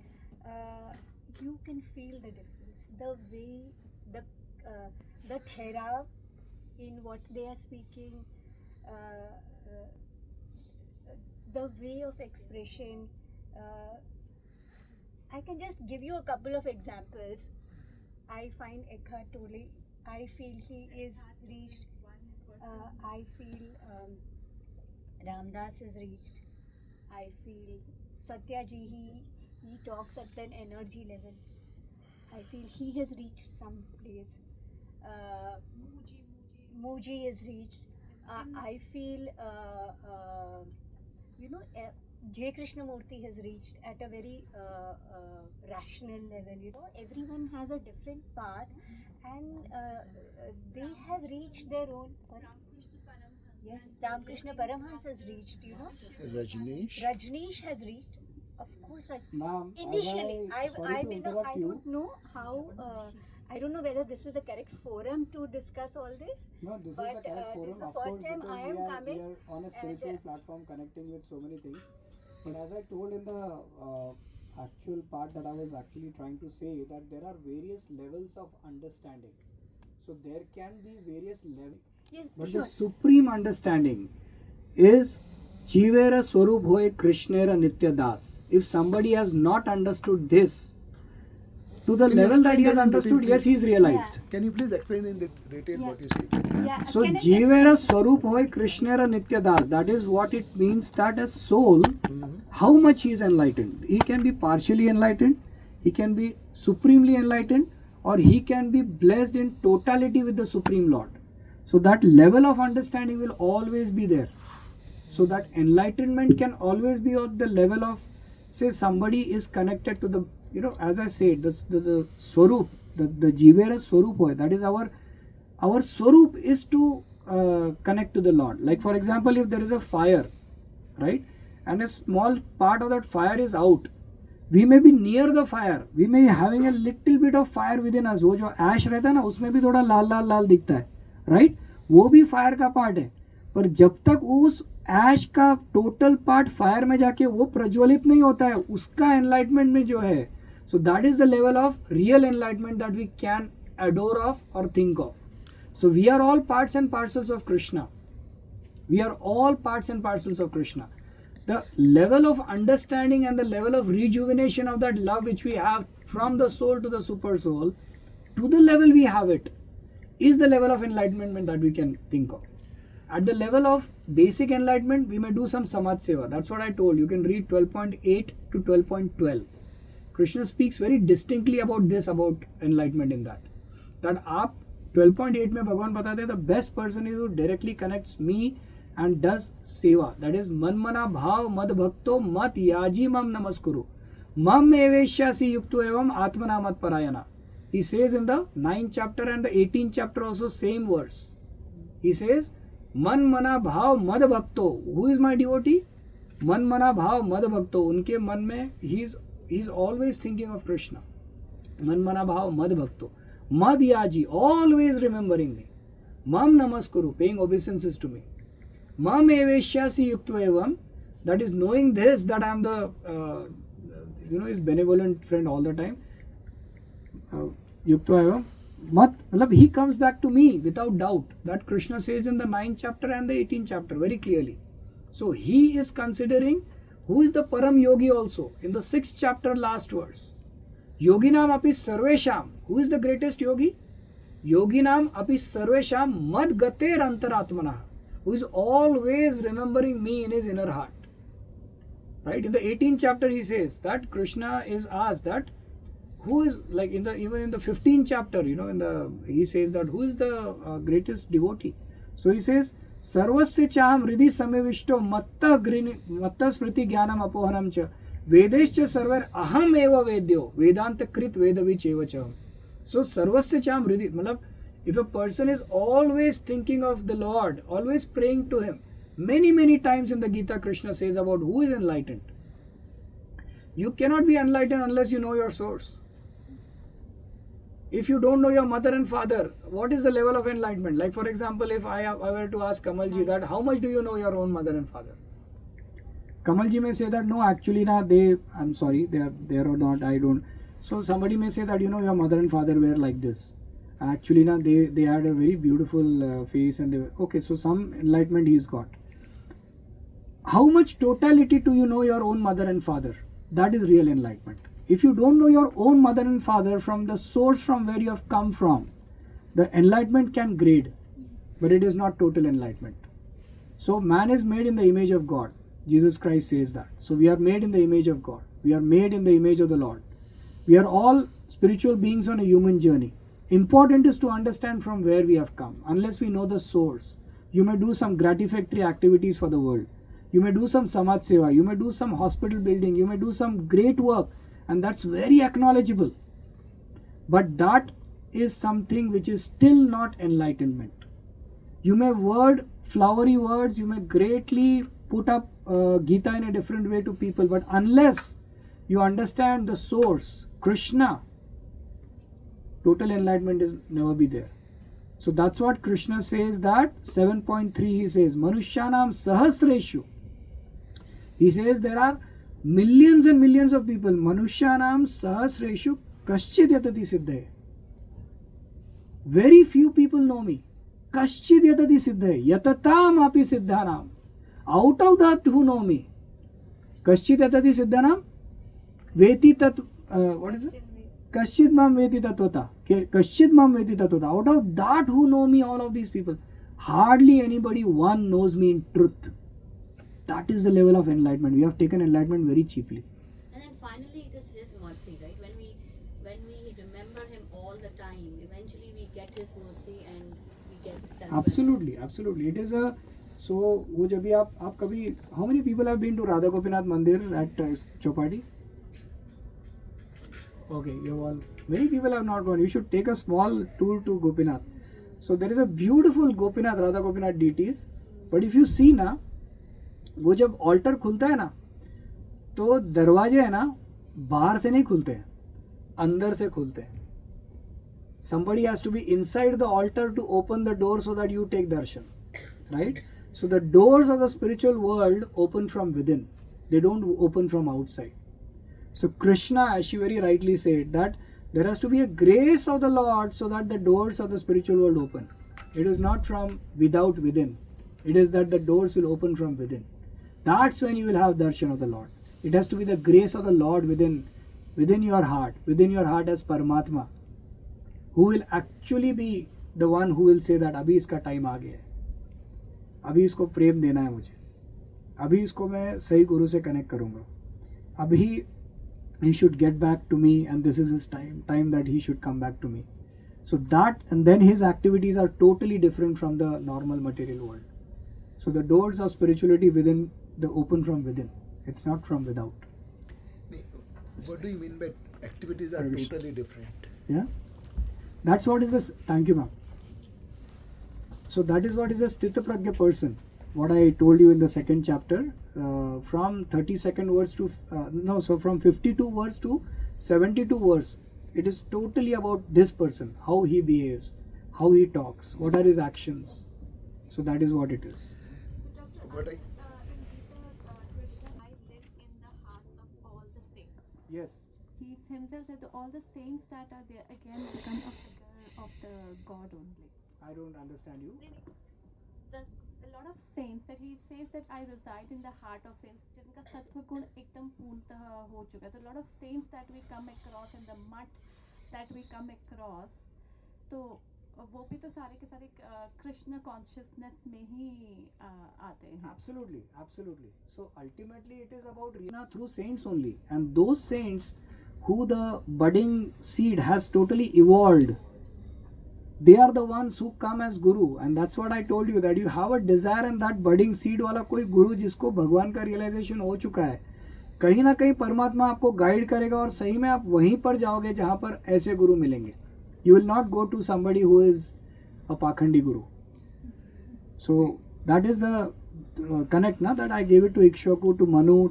you can feel the difference. The way, the thera in what they are speaking, the way of expression. I can just give you a couple of examples. I find Eckhart Tolle, I feel he is reached. I feel Ramdas is reached. I feel Satyaji, he talks at an energy level. I feel he has reached some place. Muji is reached. I feel, J. Krishnamurti has reached at a very rational level. Everyone has a different path, and they have reached their own. Sorry? Yes, Ramakrishna Paramhans has reached. Rajneesh has reached. Of course, Ma'am, initially, sorry I to may not, interrupt I you. don't know how. I don't know whether this is the correct forum to discuss all this. No, this But, is the correct this forum, is the of first course, time because I am we coming, are on a spiritual and, platform connecting with so many things. But as I told in the actual part that I was actually trying to say, that there are various levels of understanding. So there can be various levels. Yes, But sure. the supreme understanding is Jivera Swarup Hoye Krishnera Nitya Das. If somebody has not understood this, to the Can you level that he explain has that in understood, detail, yes, he is realized. Can you please explain in detail Yeah. what you said? Yeah, So can I just- Jivera Swarup Hoy Krishnera Nitya Das. That is what it means, that a soul, how much he is enlightened. He can be partially enlightened, he can be supremely enlightened, or he can be blessed in totality with the Supreme Lord. So that level of understanding will always be there. So that enlightenment can always be at the level of, say, somebody is connected to the, as I said, the Swarup, the Jivera Swarup Hoy, that is our Swarup is to connect to the Lord. Like for example, if there is a fire, right, and a small part of that fire is out, we may be near the fire, we may be having a little bit of fire within us. वो जो ash रहता है ना, उसमें भी थोड़ा लाल लाल लाल दिखता है, right? वो भी fire का part है. पर जब तक उस ash का total part fire में जाके वो प्रज्वलित नहीं होता है, उसका enlightenment में जो है, so that is the level of real enlightenment that we can adore of or think of. So we are all parts and parcels of Krishna. We are all parts and parcels of Krishna. The level of understanding and the level of rejuvenation of that love which we have from the soul to the super soul, to the level we have it, is the level of enlightenment that we can think of. At the level of basic enlightenment, we may do some samad seva. That's what I told you. You can read 12.8 to 12.12. Krishna speaks very distinctly about this, about enlightenment in that. That आप 12.8 में भगवान बताते हैं, the best person is who directly connects me and does seva. That is मन मना भाव मद भक्तो मत याजी मम नमस्कुरु मम एवेश्यासि युक्तो एवं आत्मना मत परायणा. He says in the 9th chapter and the 18th chapter also same verse. He says मन मना भाव मद भक्तो. Who is my devotee? मन मना भाव मद भक्तो. उनके मन में he is always thinking of Krishna. मन मना भाव मद भक्तो. Madhyaji, always remembering me. Mam namaskuru, paying obeisances to me. Mam eveshyasi yuktva evam, that is knowing this, that I am the, his benevolent friend all the time. Yuktva evam, he comes back to me without doubt. That Krishna says in the 9th chapter and the 18th chapter very clearly. So he is considering who is the Param Yogi also in the 6th chapter last verse. Yoginam api sarvesham. Who is the greatest yogi? Yoginam api sarvesham mad gater antaratmanah. Who is always remembering me in his inner heart. Right? In the 18th chapter he says that Krishna is asked that who is, like even in the 15th chapter, he says that who is the greatest devotee. So he says sarvasya chaham hridi samevishto matta smriti jnanam apohanam cha vedescha sarvar aham eva vedyo vedanta krit vedavich eva cha. So sarvasya chaham hridi, if a person is always thinking of the Lord, always praying to him, many times in the Gita Krishna says about who is enlightened. You cannot be enlightened unless you know your source. If you don't know your mother and father, what is the level of enlightenment? Like for example, if I were to ask Kamalji that how much do you know your own mother and father? Kamalji may say that no, actually I'm sorry, they are there or not, I don't. So somebody may say that your mother and father were like this. Actually they had a very beautiful face and they were okay. So some enlightenment he's got. How much totality do you know your own mother and father? That is real enlightenment. If you don't know your own mother and father from the source from where you have come from, the enlightenment can grade, but it is not total enlightenment. So man is made in the image of God. Jesus Christ says that. So we are made in the image of God. We are made in the image of the Lord. We are all spiritual beings on a human journey. Important is to understand from where we have come. Unless we know the source, you may do some gratifactory activities for the world. You may do some samaj seva. You may do some hospital building. You may do some great work. And that's very acknowledgeable. But that is something which is still not enlightenment. You may word flowery words, you may greatly put up Gita in a different way to people, but unless you understand the source, Krishna, total enlightenment is never be there. So that's what Krishna says, that 7.3 he says, Manushyanam sahasreshu. He says there are millions and millions of people. Manushyanam sahasreshu kaschid yatati siddhe. Very few people know me. Kaschid yatati siddhe. Yatatam api siddhanam. Out of that who know me. Kaschid yatati siddhanam. Veti tat. What is it? Kaschid mam veti tatvata. Kaschid mam veti tatvata. Out of that who know me, all of these people, hardly anybody one knows me in truth. That is the level of enlightenment. We have taken enlightenment very cheaply. And then finally it is his mercy, right? When we remember him all the time, eventually we get his mercy and we get salvation. Absolutely. It is a, so वो जब भी आप कभी, how many people have been to Radha Gopinath Mandir at Chopati? Okay, you all, many people have not gone. You should take a small tour to Gopinath. So there is a beautiful Gopinath, Radha Gopinath deities. But if you see ना, वो जब alter खुलता है ना, तो दरवाजे है ना बाहर से नहीं खुलते हैं, अंदर से खुलते हैं. Somebody has to be inside the altar to open the door so that you take darshan, right? So the doors of the spiritual world open from within. They don't open from outside. So Krishna, as she very rightly said, that there has to be a grace of the Lord so that the doors of the spiritual world open. It is not from without within. It is that the doors will open from within. That's when you will have darshan of the Lord. It has to be the grace of the Lord within your heart as Paramatma, who will actually be the one who will say that अभी इसका time आ गया है, अभी इसको प्रेम देना है मुझे, अभी इसको मैं सही गुरु से कनेक्ट करूँगा, अभी he should get back to me and this is his time that he should come back to me. So that, and then his activities are totally different from the normal material world. So the doors of spirituality within, they open from within. It's not from without. What do you mean by activities are totally different? Yeah, that's what is this. Thank you, ma'am. So that is what is a Sthita Pragya person. What I told you in the second chapter, from 32nd verse to from 52 verse to 72 verse, it is totally about this person, how he behaves, how he talks, what are his actions. So that is what it is. What I In Gita, Krishna, I live in the hearts of all the saints. Yes. He himself said that all the saints that are there again become a figure of the God only. I don't understand you. There's a lot of saints that he says that I reside in the heart of saints. जिनका सत्व गुण एकदम पूर्णतः हो चुका है. So a lot of saints that we come across and the mud that we come across, तो वो भी तो सारे के सारे कृष्ण कॉन्शियसनेस में ही आते हैं. Absolutely, absolutely. So ultimately it is about through saints only, and those saints who the budding seed has totally evolved, they are the ones who come as guru. And that's what I told you, that you have a desire in that budding seed वाला कोई गुरु जिसको भगवान का realisation हो चुका है, कहीं ना कहीं परमात्मा आपको गाइड करेगा और सही में आप वहीं पर जाओगे जहाँ पर ऐसे गुरु मिलेंगे. You will not go to somebody who is a Pakhandi guru. So that is the connect na, that I gave it to Ikshvaku, to Manu,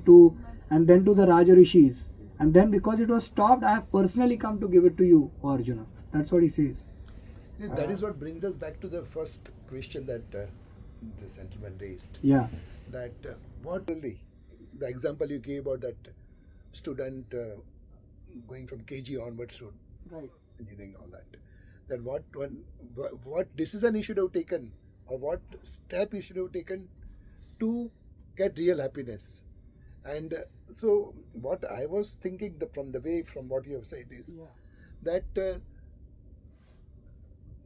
and then to the Raja Rishis. And then because it was stopped, I have personally come to give it to you, O Arjuna. That's what he says. Yes, that is what brings us back to the first question that the gentleman raised. Yeah. That what really, the example you gave about that student going from KG onwards to Right. engineering, all that. That what decision he should have taken, or what step he should have taken to get real happiness. And so what I was thinking from what you have said is that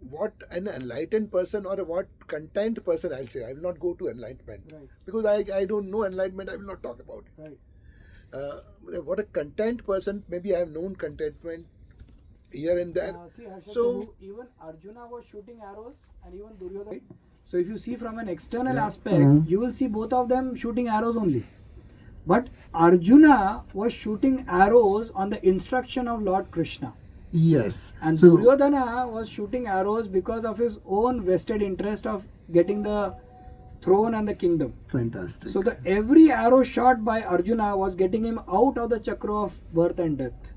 what an enlightened person, or what content person, I'll say, I will not go to enlightenment, Right. because I don't know enlightenment, I will not talk about it. Right. What a content person, maybe I have known contentment here and there. See, Harshad, So even Arjuna was shooting arrows, and even Duryodhana. So if you see from an external aspect, you will see both of them shooting arrows only. But Arjuna was shooting arrows on the instruction of Lord Krishna. yes, And so Duryodhana was shooting arrows because of his own vested interest of getting the throne and the kingdom. fantastic. So every arrow shot by Arjuna was getting him out of the chakra of birth and death.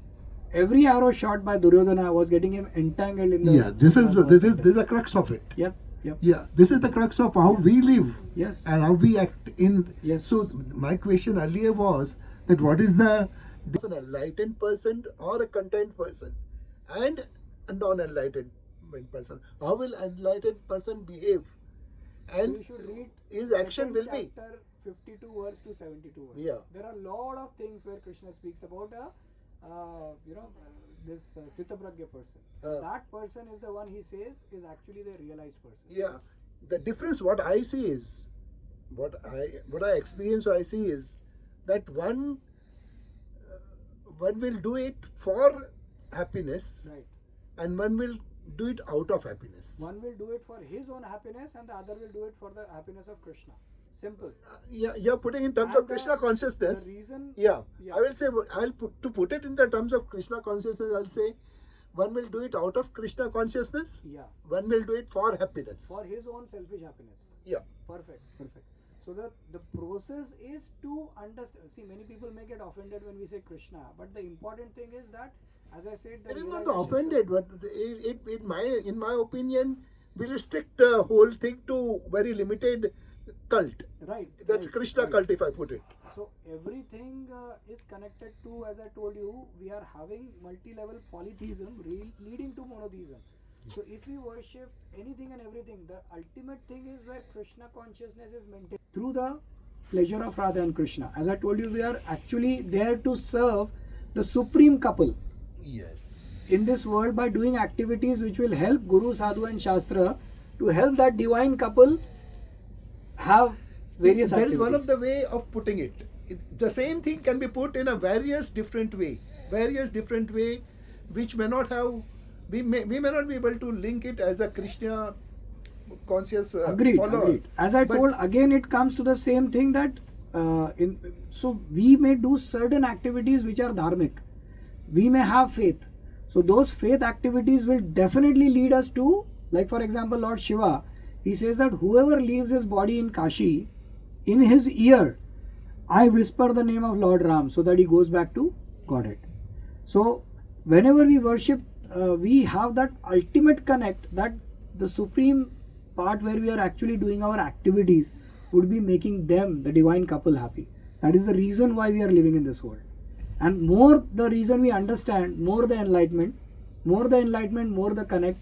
Every arrow shot by Duryodhana was getting him entangled in the yeah, this chakra is of this birth is and this is death. the crux of it. Yep, yep. Yeah, this is the crux of how we live Yes. and how we act in. Yes. So my question earlier was that what is the difference of an enlightened person or a content person and a non-enlightened person? How will enlightened person behave? So And you should read his action second will be. chapter 52 verse to 72 verse. Yeah. There are a lot of things where Krishna speaks about this Sthitapragya person. That person is the one he says is actually the realized person. Yeah, the difference what I see is, what I experience or I see is that one will do it for happiness, Right. and one will do it out of happiness. One will do it for his own happiness, and the other will do it for the happiness of Krishna. Simple. Yeah, you're putting in terms And of Krishna consciousness. The reason. Yeah, Yeah. I will say, to put it in the terms of Krishna consciousness, I'll say one will do it out of Krishna consciousness. Yeah. One will do it for happiness. For his own selfish happiness. Yeah. Perfect. Perfect. So the process is to understand. See, many people may get offended when we say Krishna, but the important thing is that, as I said, the It is not realization offended, but in my opinion, we restrict the whole thing to very limited cult. Right. That's right, Krishna right. cult, if I put it. So everything is connected to, as I told you, we are having multi-level polytheism leading to monotheism. So if we worship anything and everything, the ultimate thing is where Krishna consciousness is maintained through the pleasure of Radha and Krishna. As I told you, we are actually there to serve the supreme couple Yes. in this world by doing activities which will help Guru, Sadhu and Shastra to help that divine couple have various That is activities. one of the way of putting it. The same thing can be put in a various different way, which may not have. We may not be able to link it as a Krishna conscious Agreed, follower. agreed. As I But- told, again it comes to the same thing that so we may do certain activities which are dharmic. We may have faith. So those faith activities will definitely lead us to, like for example, Lord Shiva, he says that whoever leaves his body in Kashi, in his ear, I whisper the name of Lord Ram so that he goes back to Godhead. So whenever we worship, we have that ultimate connect, that the supreme part where we are actually doing our activities would be making them, the divine couple, happy. That is the reason why we are living in this world. And more the reason we understand, more the enlightenment, more the connect,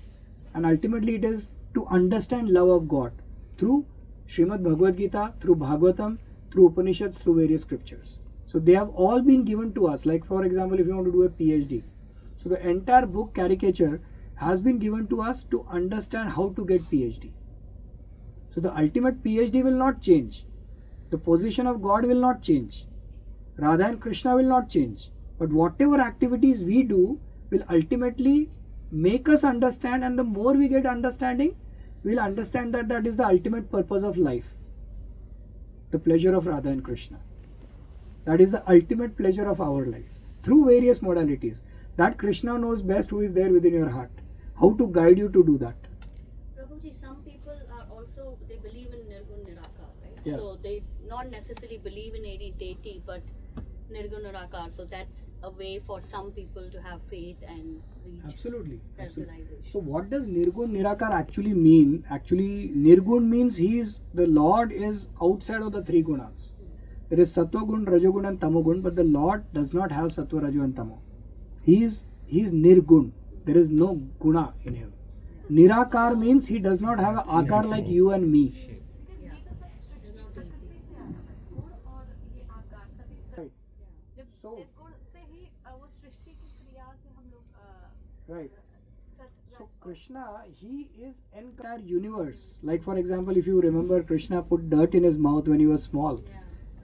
and ultimately it is to understand love of God through Srimad Bhagavad Gita, through Bhagavatam, through Upanishads, through various scriptures. So they have all been given to us. Like for example, if you want to do a PhD, so the entire book caricature has been given to us to understand how to get PhD. So the ultimate PhD will not change. The position of God will not change. Radha and Krishna will not change. But whatever activities we do will ultimately make us understand, and the more we get understanding, we'll understand that that is the ultimate purpose of life. The pleasure of Radha and Krishna. That is the ultimate pleasure of our life. Through various modalities. That Krishna knows best who is there within your heart. How to guide you to do that. Prabhuji, some people are also, they believe in Nirgun Nirakar, right? Yeah. So they not necessarily believe in any deity, but Nirgun Nirakar. So that's a way for some people to have faith and reach Absolutely. self-realization. So what does Nirgun Nirakar actually mean? Actually, Nirgun means the Lord is outside of the three gunas. There is Sattva Gun, Rajogun and Tamogun, but the Lord does not have Sattva, Rajo and Tamo. He is Nirgun. There is no guna in him. Nirakar means he does not have an akar like you and me. Right. So, right. So Krishna, he is entire universe. Like for example, if you remember, Krishna put dirt in his mouth when he was small.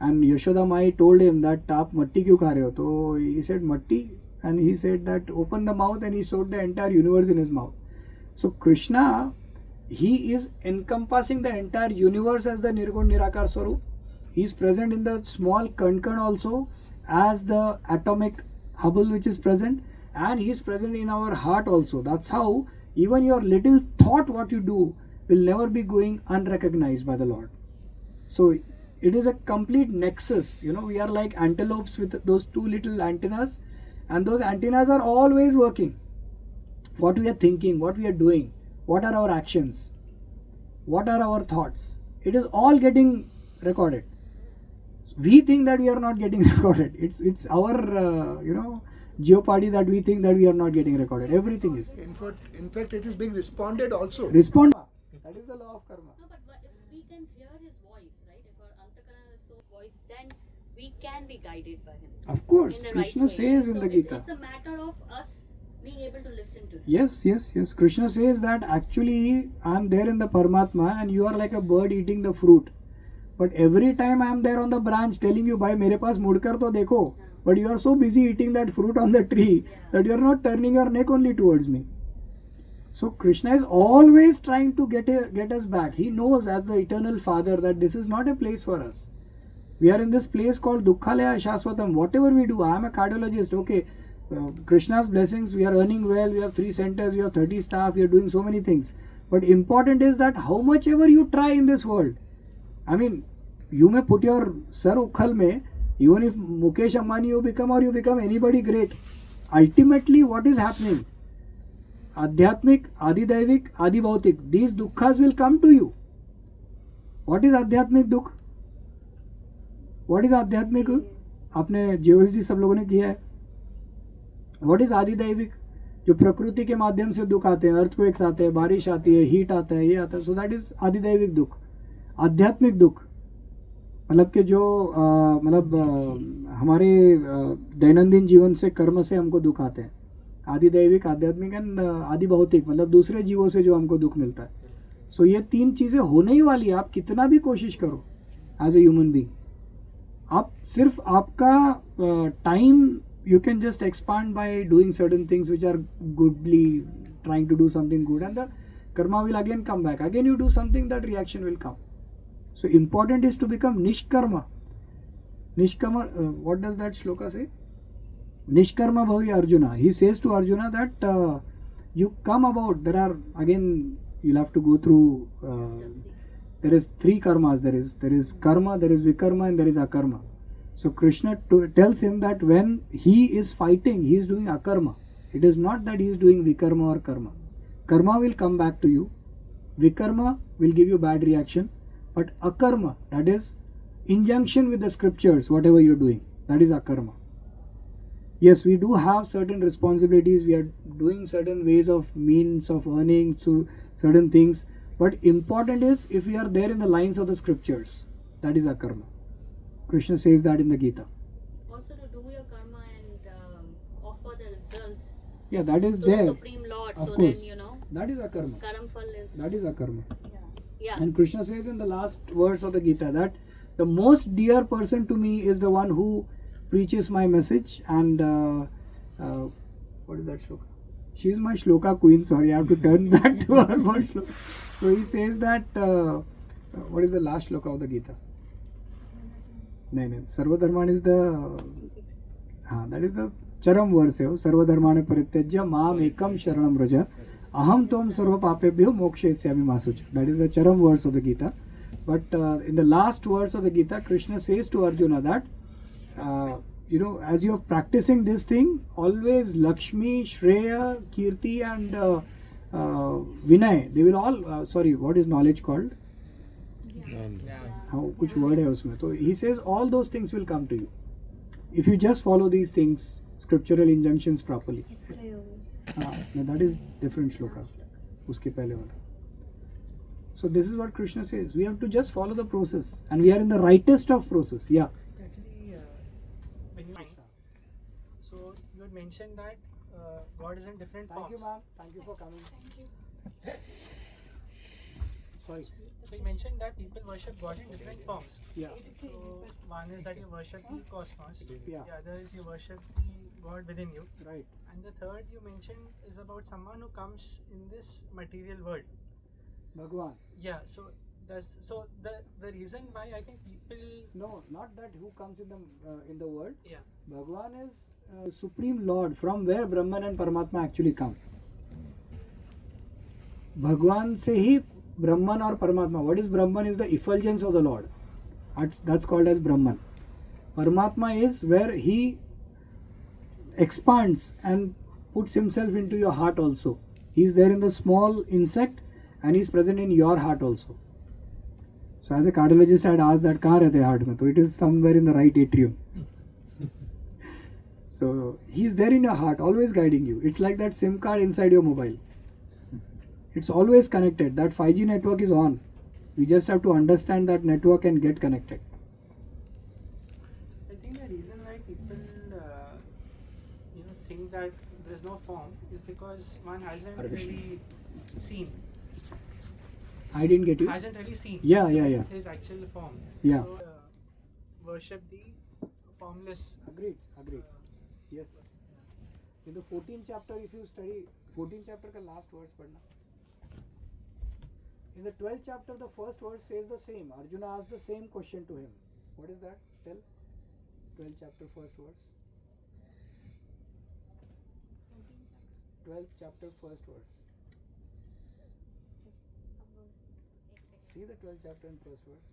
And Yashoda Mai told him that aap matti kyun kha rahe ho? So he said matti, and he said that open the mouth, and he showed the entire universe in his mouth. So Krishna, he is encompassing the entire universe as the Nirgun Nirakar Swarup. He is present in the small Kankan also as the atomic Hubble which is present, and he is present in our heart also. That's how even your little thought what you do will never be going unrecognized by the Lord. So it is a complete nexus. You know, we are like antelopes with those two little antennas, and those antennas are always working. What we are thinking, what we are doing, what are our actions, what are our thoughts, it is all getting recorded. We think that we are not getting recorded. It's our jeopardy that we think that we are not getting recorded. Everything is. In fact, it is being responded also. Respond. That is the law of karma. No, but if we can hear his voice, right? If our Antakarana is so voice, then we can be guided by him. Of course, in the Krishna right way. says in So the Gita. It's a matter of us being able to listen to him. Yes. Krishna says that actually I am there in the Paramatma and you are like a bird eating the fruit. But every time I am there on the branch telling you, bhai, mere paas mudkar to dekho. But you are so busy eating that fruit on the tree that you are not turning your neck only towards me. So Krishna is always trying to get us back. He knows as the eternal Father that this is not a place for us. We are in this place called Dukkhalaya Shaswatam. Whatever we do, I am a cardiologist. Okay, Krishna's blessings, we are earning well, we have 3 centers, we have 30 staff, we are doing so many things. But important is that how much ever you try in this world. I mean, you may put your sir ukhal mein, even if Mukesh Ambani you become or you become anybody great. Ultimately, what is happening? Adhyatmik, Adidaivik, Adibhautik. These dukkhas will come to you. What is Adhyatmik dukh? What is Adhyatmik? आपने JOSD सब लोगों ने किया है. What is Adidaivik? जो प्रकृति के माध्यम से दुख आते हैं, अर्थक्वेक्स आते हैं, बारिश आती है, हीट आता है, ये आता है. So that is आदिदैविक दुख. आध्यात्मिक दुख मतलब कि जो हमारे दैनंदिन जीवन से कर्म से हमको दुख आते हैं. आदिदैविक, आध्यात्मिक एंड आदि भौतिक मतलब दूसरे जीवों से जो हमको दुख मिलता है. सो ये 3 चीज़ें होने ही वाली है. आप कितना भी कोशिश करो एज ए ह्यूमन बीइंग, आप सिर्फ आपका time you can just expand by doing certain things which are goodly, trying to do something good, and the karma will again come back. Again you do something, that reaction will come. So important is to become nishkarma. Nishkarma, what does that shloka say? Nishkarma bhavi Arjuna. He says to Arjuna that you come about, there are, again you'll have to go through, there is 3 karmas. There is karma, there is vikarma, and there is akarma. So Krishna tells him that when he is fighting, he is doing akarma. It is not that he is doing vikarma or karma. Karma will come back to you. Vikarma will give you bad reaction. But akarma, that is injunction with the scriptures, whatever you are doing, that is akarma. yes, we do have certain responsibilities. We are doing certain ways of means of earning to certain things. But important is if we are there in the lines of the scriptures, that is our karma. Krishna says that in the Gita. Also to do your karma and offer the results Yeah, that is to there. the Supreme Lord. Of So course. then, you know, That is our karma. Karamphal is. That is our karma. Yeah. And Krishna says in the last verse of the Gita that the most dear person to me is the one who preaches my message. And what is that shloka? She is my shloka queen. Sorry, I have to turn back to her for shloka. So he says that what is the last shloka of the Gita? No, Sarva Dharman is the that is the charam verse. Sarva Dharmane Parityajya Maam Ekam Sharanam Raja Aham Tom Sarva Papebhyo Mokshayasyami Masucha. That is the charam verse of the Gita. But in the last verse of the Gita, Krishna says to Arjuna that as you are practicing this thing, always Lakshmi, Shreya, Kirti and Vinay, they will all sorry, what is knowledge called? How कुछ word है उसमें. So he says all those things will come to you if you just follow these things, scriptural injunctions properly. No, that is different shloka. उसके पहले वाला. So this is what Krishna says. We have to just follow the process, and we are in the rightest of process. Yeah. Actually, when you so you had mentioned that God is in different forms. Thank you, ma'am. Thank you for coming. Sorry. So you mentioned that people worship God in different forms. Yeah. So one is that you worship the cosmos. Yeah. The other is you worship the God within you. Right. And the third you mentioned is about someone who comes in this material world. Bhagwan. Yeah. So the reason why I think people. No, not that who comes in the world. Yeah. Bhagwan is Supreme Lord, from where Brahman and Paramatma actually come. Bhagwan se hi Brahman or Paramatma. What is Brahman? Is the effulgence of the Lord. That's called as Brahman. Paramatma is where he expands and puts himself into your heart also. He is there in the small insect and he is present in your heart also. So as a cardiologist, I had asked that kahan rehte heart mein? So it is somewhere in the right atrium. So he is there in your heart, always guiding you. It's like that SIM card inside your mobile. It's always connected. That 5G network is on. We just have to understand that network and get connected. I think the reason why people think that there is no form is because one hasn't really seen. I didn't get you. Hasn't really seen. Yeah. His actual form. Yeah. So worship the formless. Agreed. Yes. In the 14th chapter, if you study 14th chapter ka last verse padna. In the 12th chapter, the first verse says the same. Arjuna asked the same question to him. What is that? Tell. 12th chapter, first verse. 12th chapter, first verse. See the 12th chapter and first verse.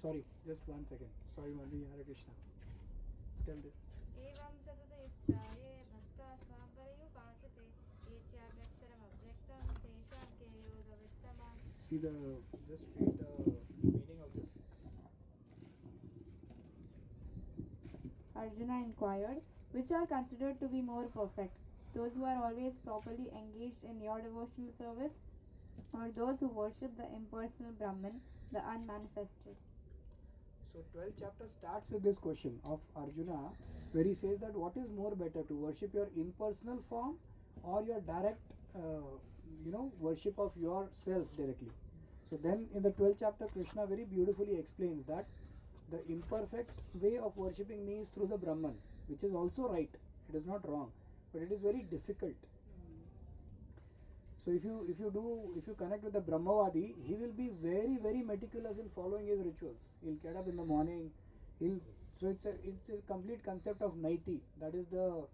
Sorry, just 1 second. Sorry, Madhi, Hare Krishna. Tell this. See just read the meaning of this. Arjuna inquired, which are considered to be more perfect, those who are always properly engaged in your devotional service, or those who worship the impersonal Brahman, the unmanifested? So 12th chapter starts with this question of Arjuna, where he says that what is more better, to worship your impersonal form or your direct worship of yourself directly. So then in the 12th chapter, Krishna very beautifully explains that the imperfect way of worshipping me is through the Brahman, which is also right. It is not wrong, but it is very difficult. So if you connect with the Brahmavadi, he will be very, very meticulous in following his rituals. He'll get up in the morning. So it's a complete concept of Naiti. That is the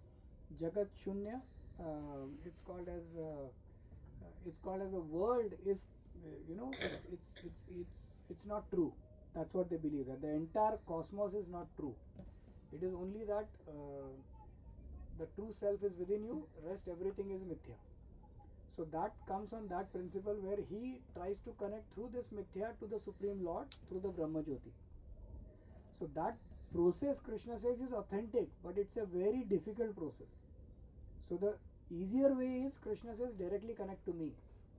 Jagat Shunya. It's called as a world is it's not true. That's what they believe, that the entire cosmos is not true. It is only that the true self is within you, rest everything is mithya. So that comes on that principle where he tries to connect through this mithya to the Supreme Lord through the Brahma Jyoti. So that process Krishna says is authentic, but it's a very difficult process. So the easier way is Krishna says directly connect to me,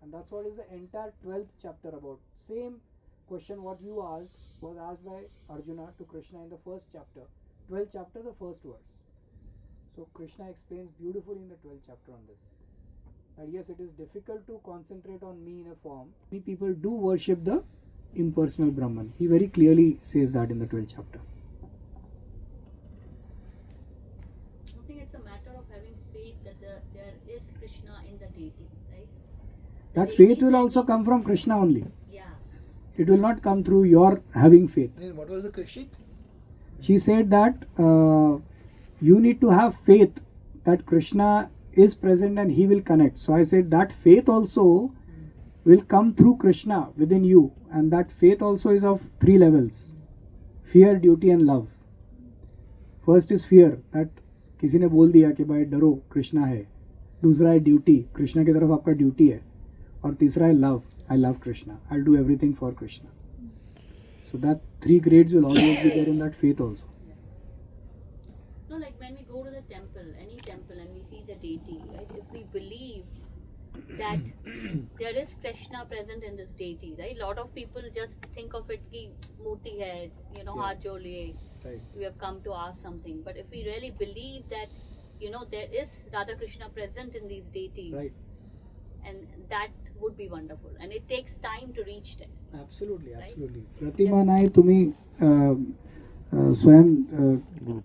and that's what is the entire 12th chapter about. Same question what you asked was asked by Arjuna to Krishna in the first chapter. 12th chapter, the first verse. So Krishna explains beautifully in the 12th chapter on this. And yes, it is difficult to concentrate on me in a form. Many people do worship the impersonal Brahman. He very clearly says that in the 12th chapter. I think it's a matter of having faith that there is Krishna in the deity, right? That faith will also come from Krishna only. Yeah. It will not come through your having faith. Then what was the question? She said that you need to have faith that Krishna is present and he will connect. So I said that faith also will come through Krishna within you, and that faith also is of 3 levels: fear, duty and love. First is fear, that किसी ने बोल दिया कि भाई डरो कृष्णा है. दूसरा है ड्यूटी, कृष्णा की तरफ आपका ड्यूटी है. और तीसरा है love, I love Krishna, I do everything for Krishna. So that 3 grades will always be there in that faith also. No, like when we go to the temple, any temple, and we see the deity, right? If we believe that there is Krishna present in this deity, right? Lot of people just think of it ki murti hai, you know, haath jod liye, Right. we have come to ask something. But if we really believe that, you know, there is Radha Krishna present in these deities, Right. and that would be wonderful. And it takes time to reach there. Absolutely, Right? absolutely. प्रतिमा नाही तुम्ही स्वयं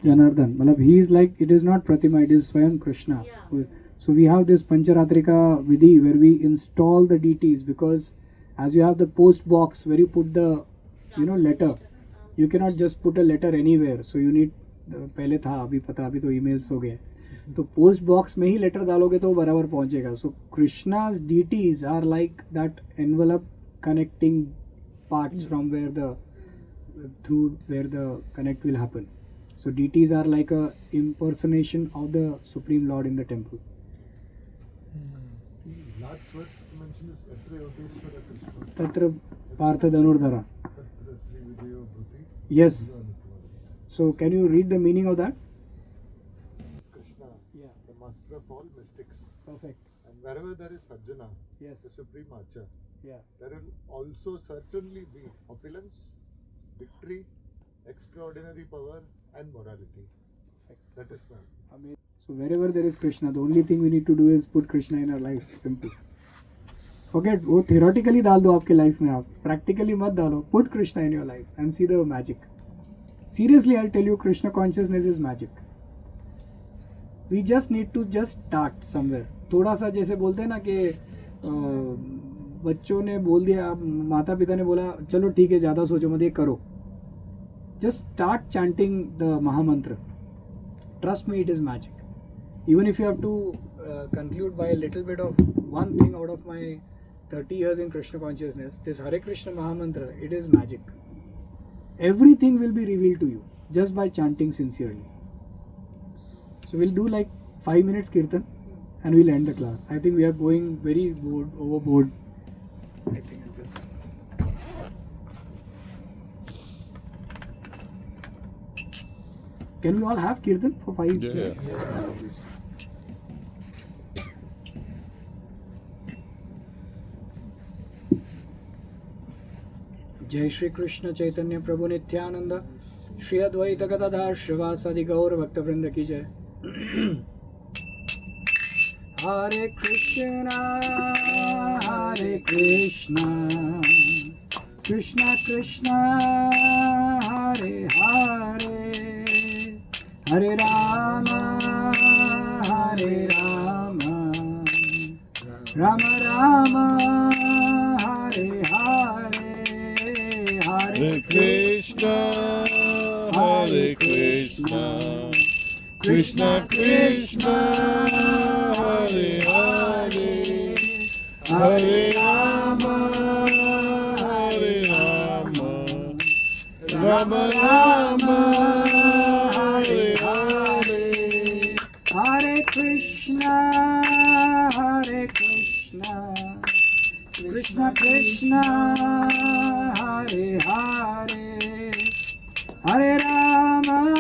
जनार्दन, मतलब he is like, it is not Pratima, it is Swayam Krishna. Yeah. So we have this Pancharatrika Vidhi where we install the deities, because as you have the post box where you put the, you know, letter, you cannot just put a letter anywhere. So you need, पहले था, अभी पता, अभी तो emails हो गए, तो post box में ही लेटर डालोगे तो वो बराबर पहुंचेगा. सो कृष्णा's deities are like that envelope connecting parts from where the through where the connect will happen. So deities are like a impersonation of the Supreme Lord in the temple. Last verse mentioned is Atra Yogeshwara Krishna. Tatra Partha Dhanurdhara. Tatra Sri Vijayo Bhuti. Yes. So can you read the meaning of that? Krishna, Yeah. the master of all mystics. Perfect. And wherever there is Arjuna, Yes. the supreme archer, Yeah. there will also certainly be opulence, victory, extraordinary power, and morality. That is one. Amazing. So wherever there is Krishna, the only thing we need to do is put Krishna in our lives. Simple. Forget वो theoretically डाल दो आपके life में, आप practically मत डालो. Put Krishna in your life and see the magic. Seriously, I'll tell you, Krishna consciousness is magic. We just need to just start somewhere. थोड़ा सा जैसे बोलते हैं ना कि बच्चों ने बोल दिया, माता पिता ने बोला चलो ठीक है ज़्यादा सोचो मत, ये करो. Just start chanting the Mahamantra. Trust me, it is magic. Even if you have to conclude by a little bit of one thing out of my 30 years in Krishna consciousness, this Hare Krishna Mahamantra, it is magic. Everything will be revealed to you just by chanting sincerely. So we'll do like 5 minutes kirtan and we'll end the class. I think we are going very overboard. I think I'll just... Can we all have kirtan for 5 minutes? Yes. जय श्री कृष्ण चैतन्य प्रभु नित्यानंद, श्री अद्वैत गदाधर श्रीवासादि गौर भक्तवृंद की जय. हरे कृष्णा कृष्णा कृष्णा हरे हरे, हरे Ram Ram Ram Hare Hare, Hare Krishna, Krishna Krishna, Hare Hare, Hare Rama, Rama Rama, Hare Hare. Hare Krishna, Krishna Krishna, Hare Hare, Hare Rama,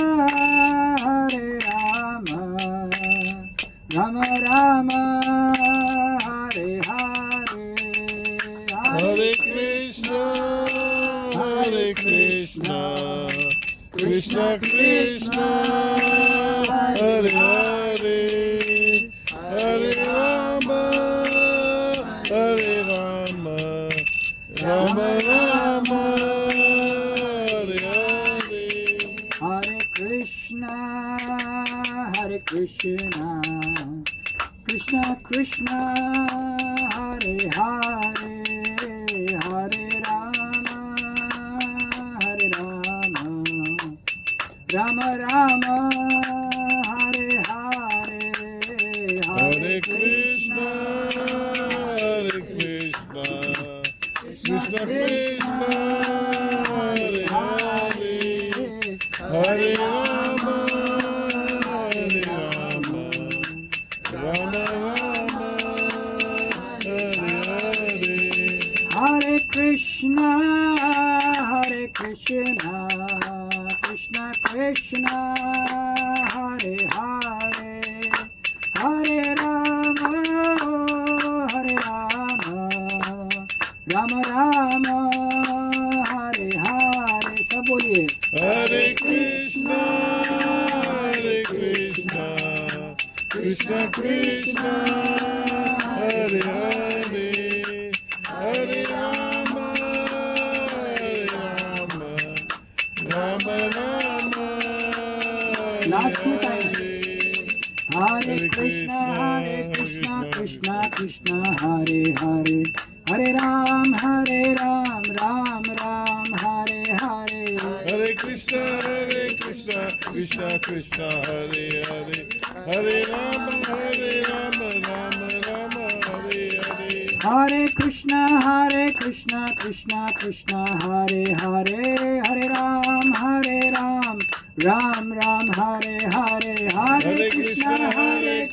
Krishna Krishna, Hare Hare, Hare Rama, Hare Rama, Rama Rama, Hare Hare. Hare Krishna, Krishna Krishna, Hare Hare, Hare Rama, Rama Rama, Hare Hare. Hare Krishna, Krishna Krishna, Hare Hare, Hare Rama, Rama Rama, Hare Hare. Hare Krishna, Krishna Krishna, Hare Hare, Hare Rama, Rama Rama, Hare Hare. सब बोलिए. Hare Krishna, Krishna Krishna, Hare Hare, Hare Rama, Rama Rama, Last two times. Hare Krishna, Krishna Krishna, Hare Hare, Hare Ram, Ram Ram, Hare Hare. Hare Krishna, Krishna Krishna, Hare Hare, Hare Rama, Ram Rama, Hare Hare. Hare Krishna, Krishna Krishna, Hare Hare, Hare Ram, Ram Ram, Hare Hare. Hare Krishna,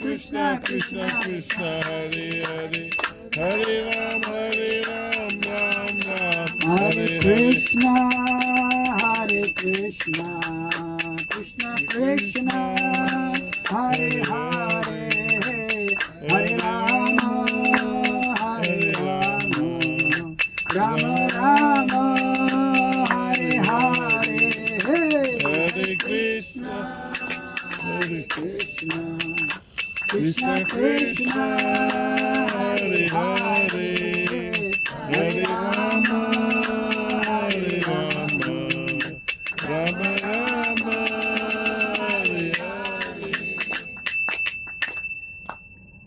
Krishna Krishna, Hare Hare, Hare Ram, Ram Ram, Hare Krishna, Krishna Krishna, Hare Hare, Hare Rama, Rama Rama, Hare Hare. Hare Krishna, Krishna Krishna, Hare Hare, Hare Rama, Rama Rama, Hare Hare.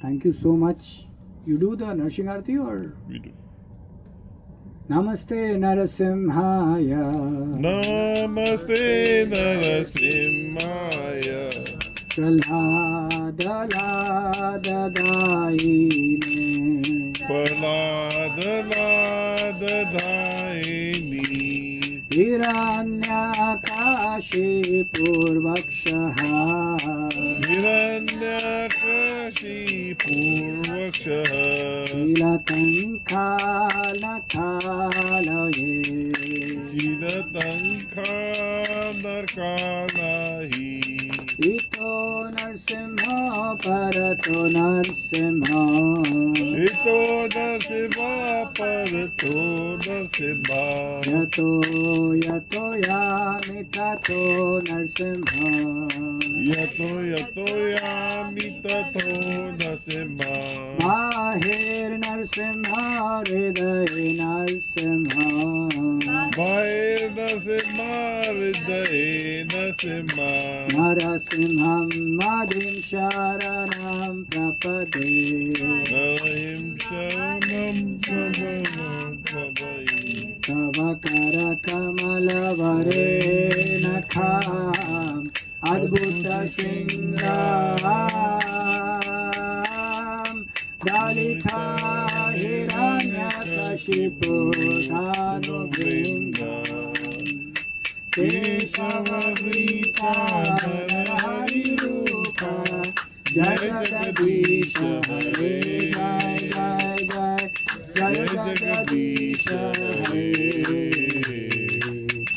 Thank you so much. You do the Narshing Arati or? We do. Namaste Narasimhaya. Namaste Narasimhaya. Praladadadaine. Praladadadaini. Hiranyakashi Purvakshaha. Hiranyakashi Purvakshaha. Kilatankalaye. Kilatankalahi. Ito Narsimha Parato Narsimha. Ito Narsimha Parato Narsimha. Yato Yato Yami Tato Narsimha. Yato Yato Yami Tato Narsimha. Mahir Narsimha Hriday Narsimha. Mahir Narsimha Hriday Narsimha. Narasimham Madhim Sharanam Prapade. Narahim Sharanam Prabhavam. Tavakara Kamala Varenakham Adbhuta Shingam Dalita Hiranyakashipu Dhanu Vrindam Keshavavrita Narahari Rupa Jai Jagadisha Hare Jai Jai Jai Jai Jagadisha Hare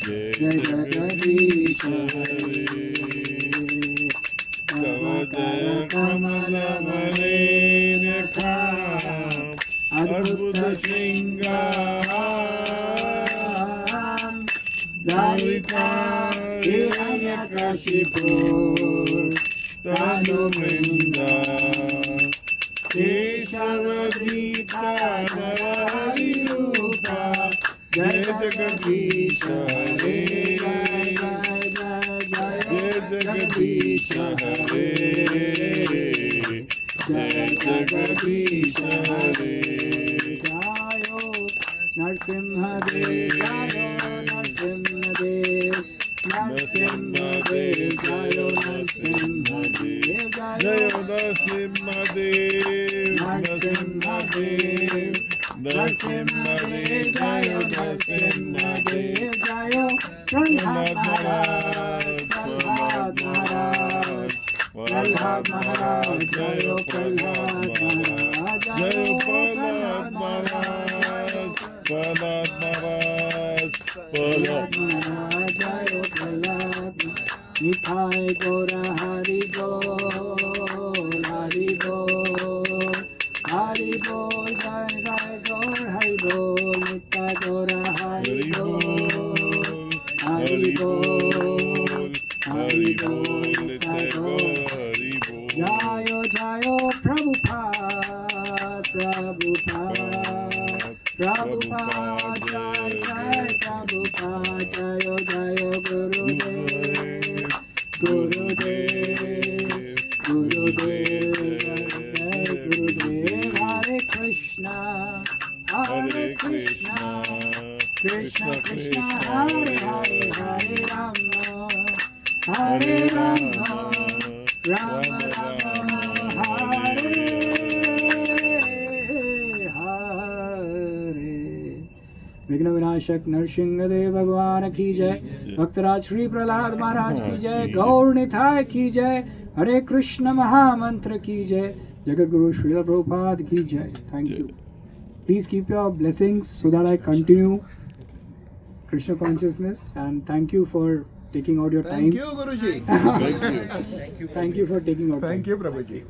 Jai Jagadisha Hare Tavakara Kamala Varenakham Adbhuta Shringam Dalita Hiranyakashipu Hiranyakashipu Tanu Vrinda Keshava Geeta Narahari Rupa Jai Jagadisha Hare Jai Jagadisha Hare Jai Jagadisha Hare Jayo Narsimha Dev Jayo Narsimha Dev Narsimha Dev Jayo Narsimha Dev Jayo Narsimha Dev Narsimha Dev Narsimha Dev Jayo Narsimha Dev Jayo Prahlad Maharaj Prahlad Maharaj Prahlad Maharaj Jayo Prahlad Maharaj Jayo Prahlad Maharaj Prahlad Maharaj Prahlad Maharaj Jayo Prahlad Nitai Gora Hari Bol Hari Bol Hari Bol Jai Jai Gaur Hari Bol Nitai Gora Hari Bol Hari Bol Hari Bol Nitai Gaur Jayo Jayo Prabhupada Prabhupada Prabhupada Jai Jai Prabhupada Jayo Jayo Gurudev Gurudev Gurudev Jai Gurudev Hare Krishna Hare Krishna Krishna Krishna Hare Hare Hare Rama Hare Rama Rama Rama Hare Hare विघ्न विनाशक नरसिंह देव भगवान की जय भक्तराज श्री प्रहलाद महाराज की जय गौर निताय की जय हरे कृष्ण महामंत्र की जय जगत गुरु श्री प्रभुपाद की जय thank you please keep your blessings so that I continue Krishna consciousness and thank you for taking out your time. Thank you, Guruji. Thank you. Thank you for taking out time. Thank you, Prabhuji.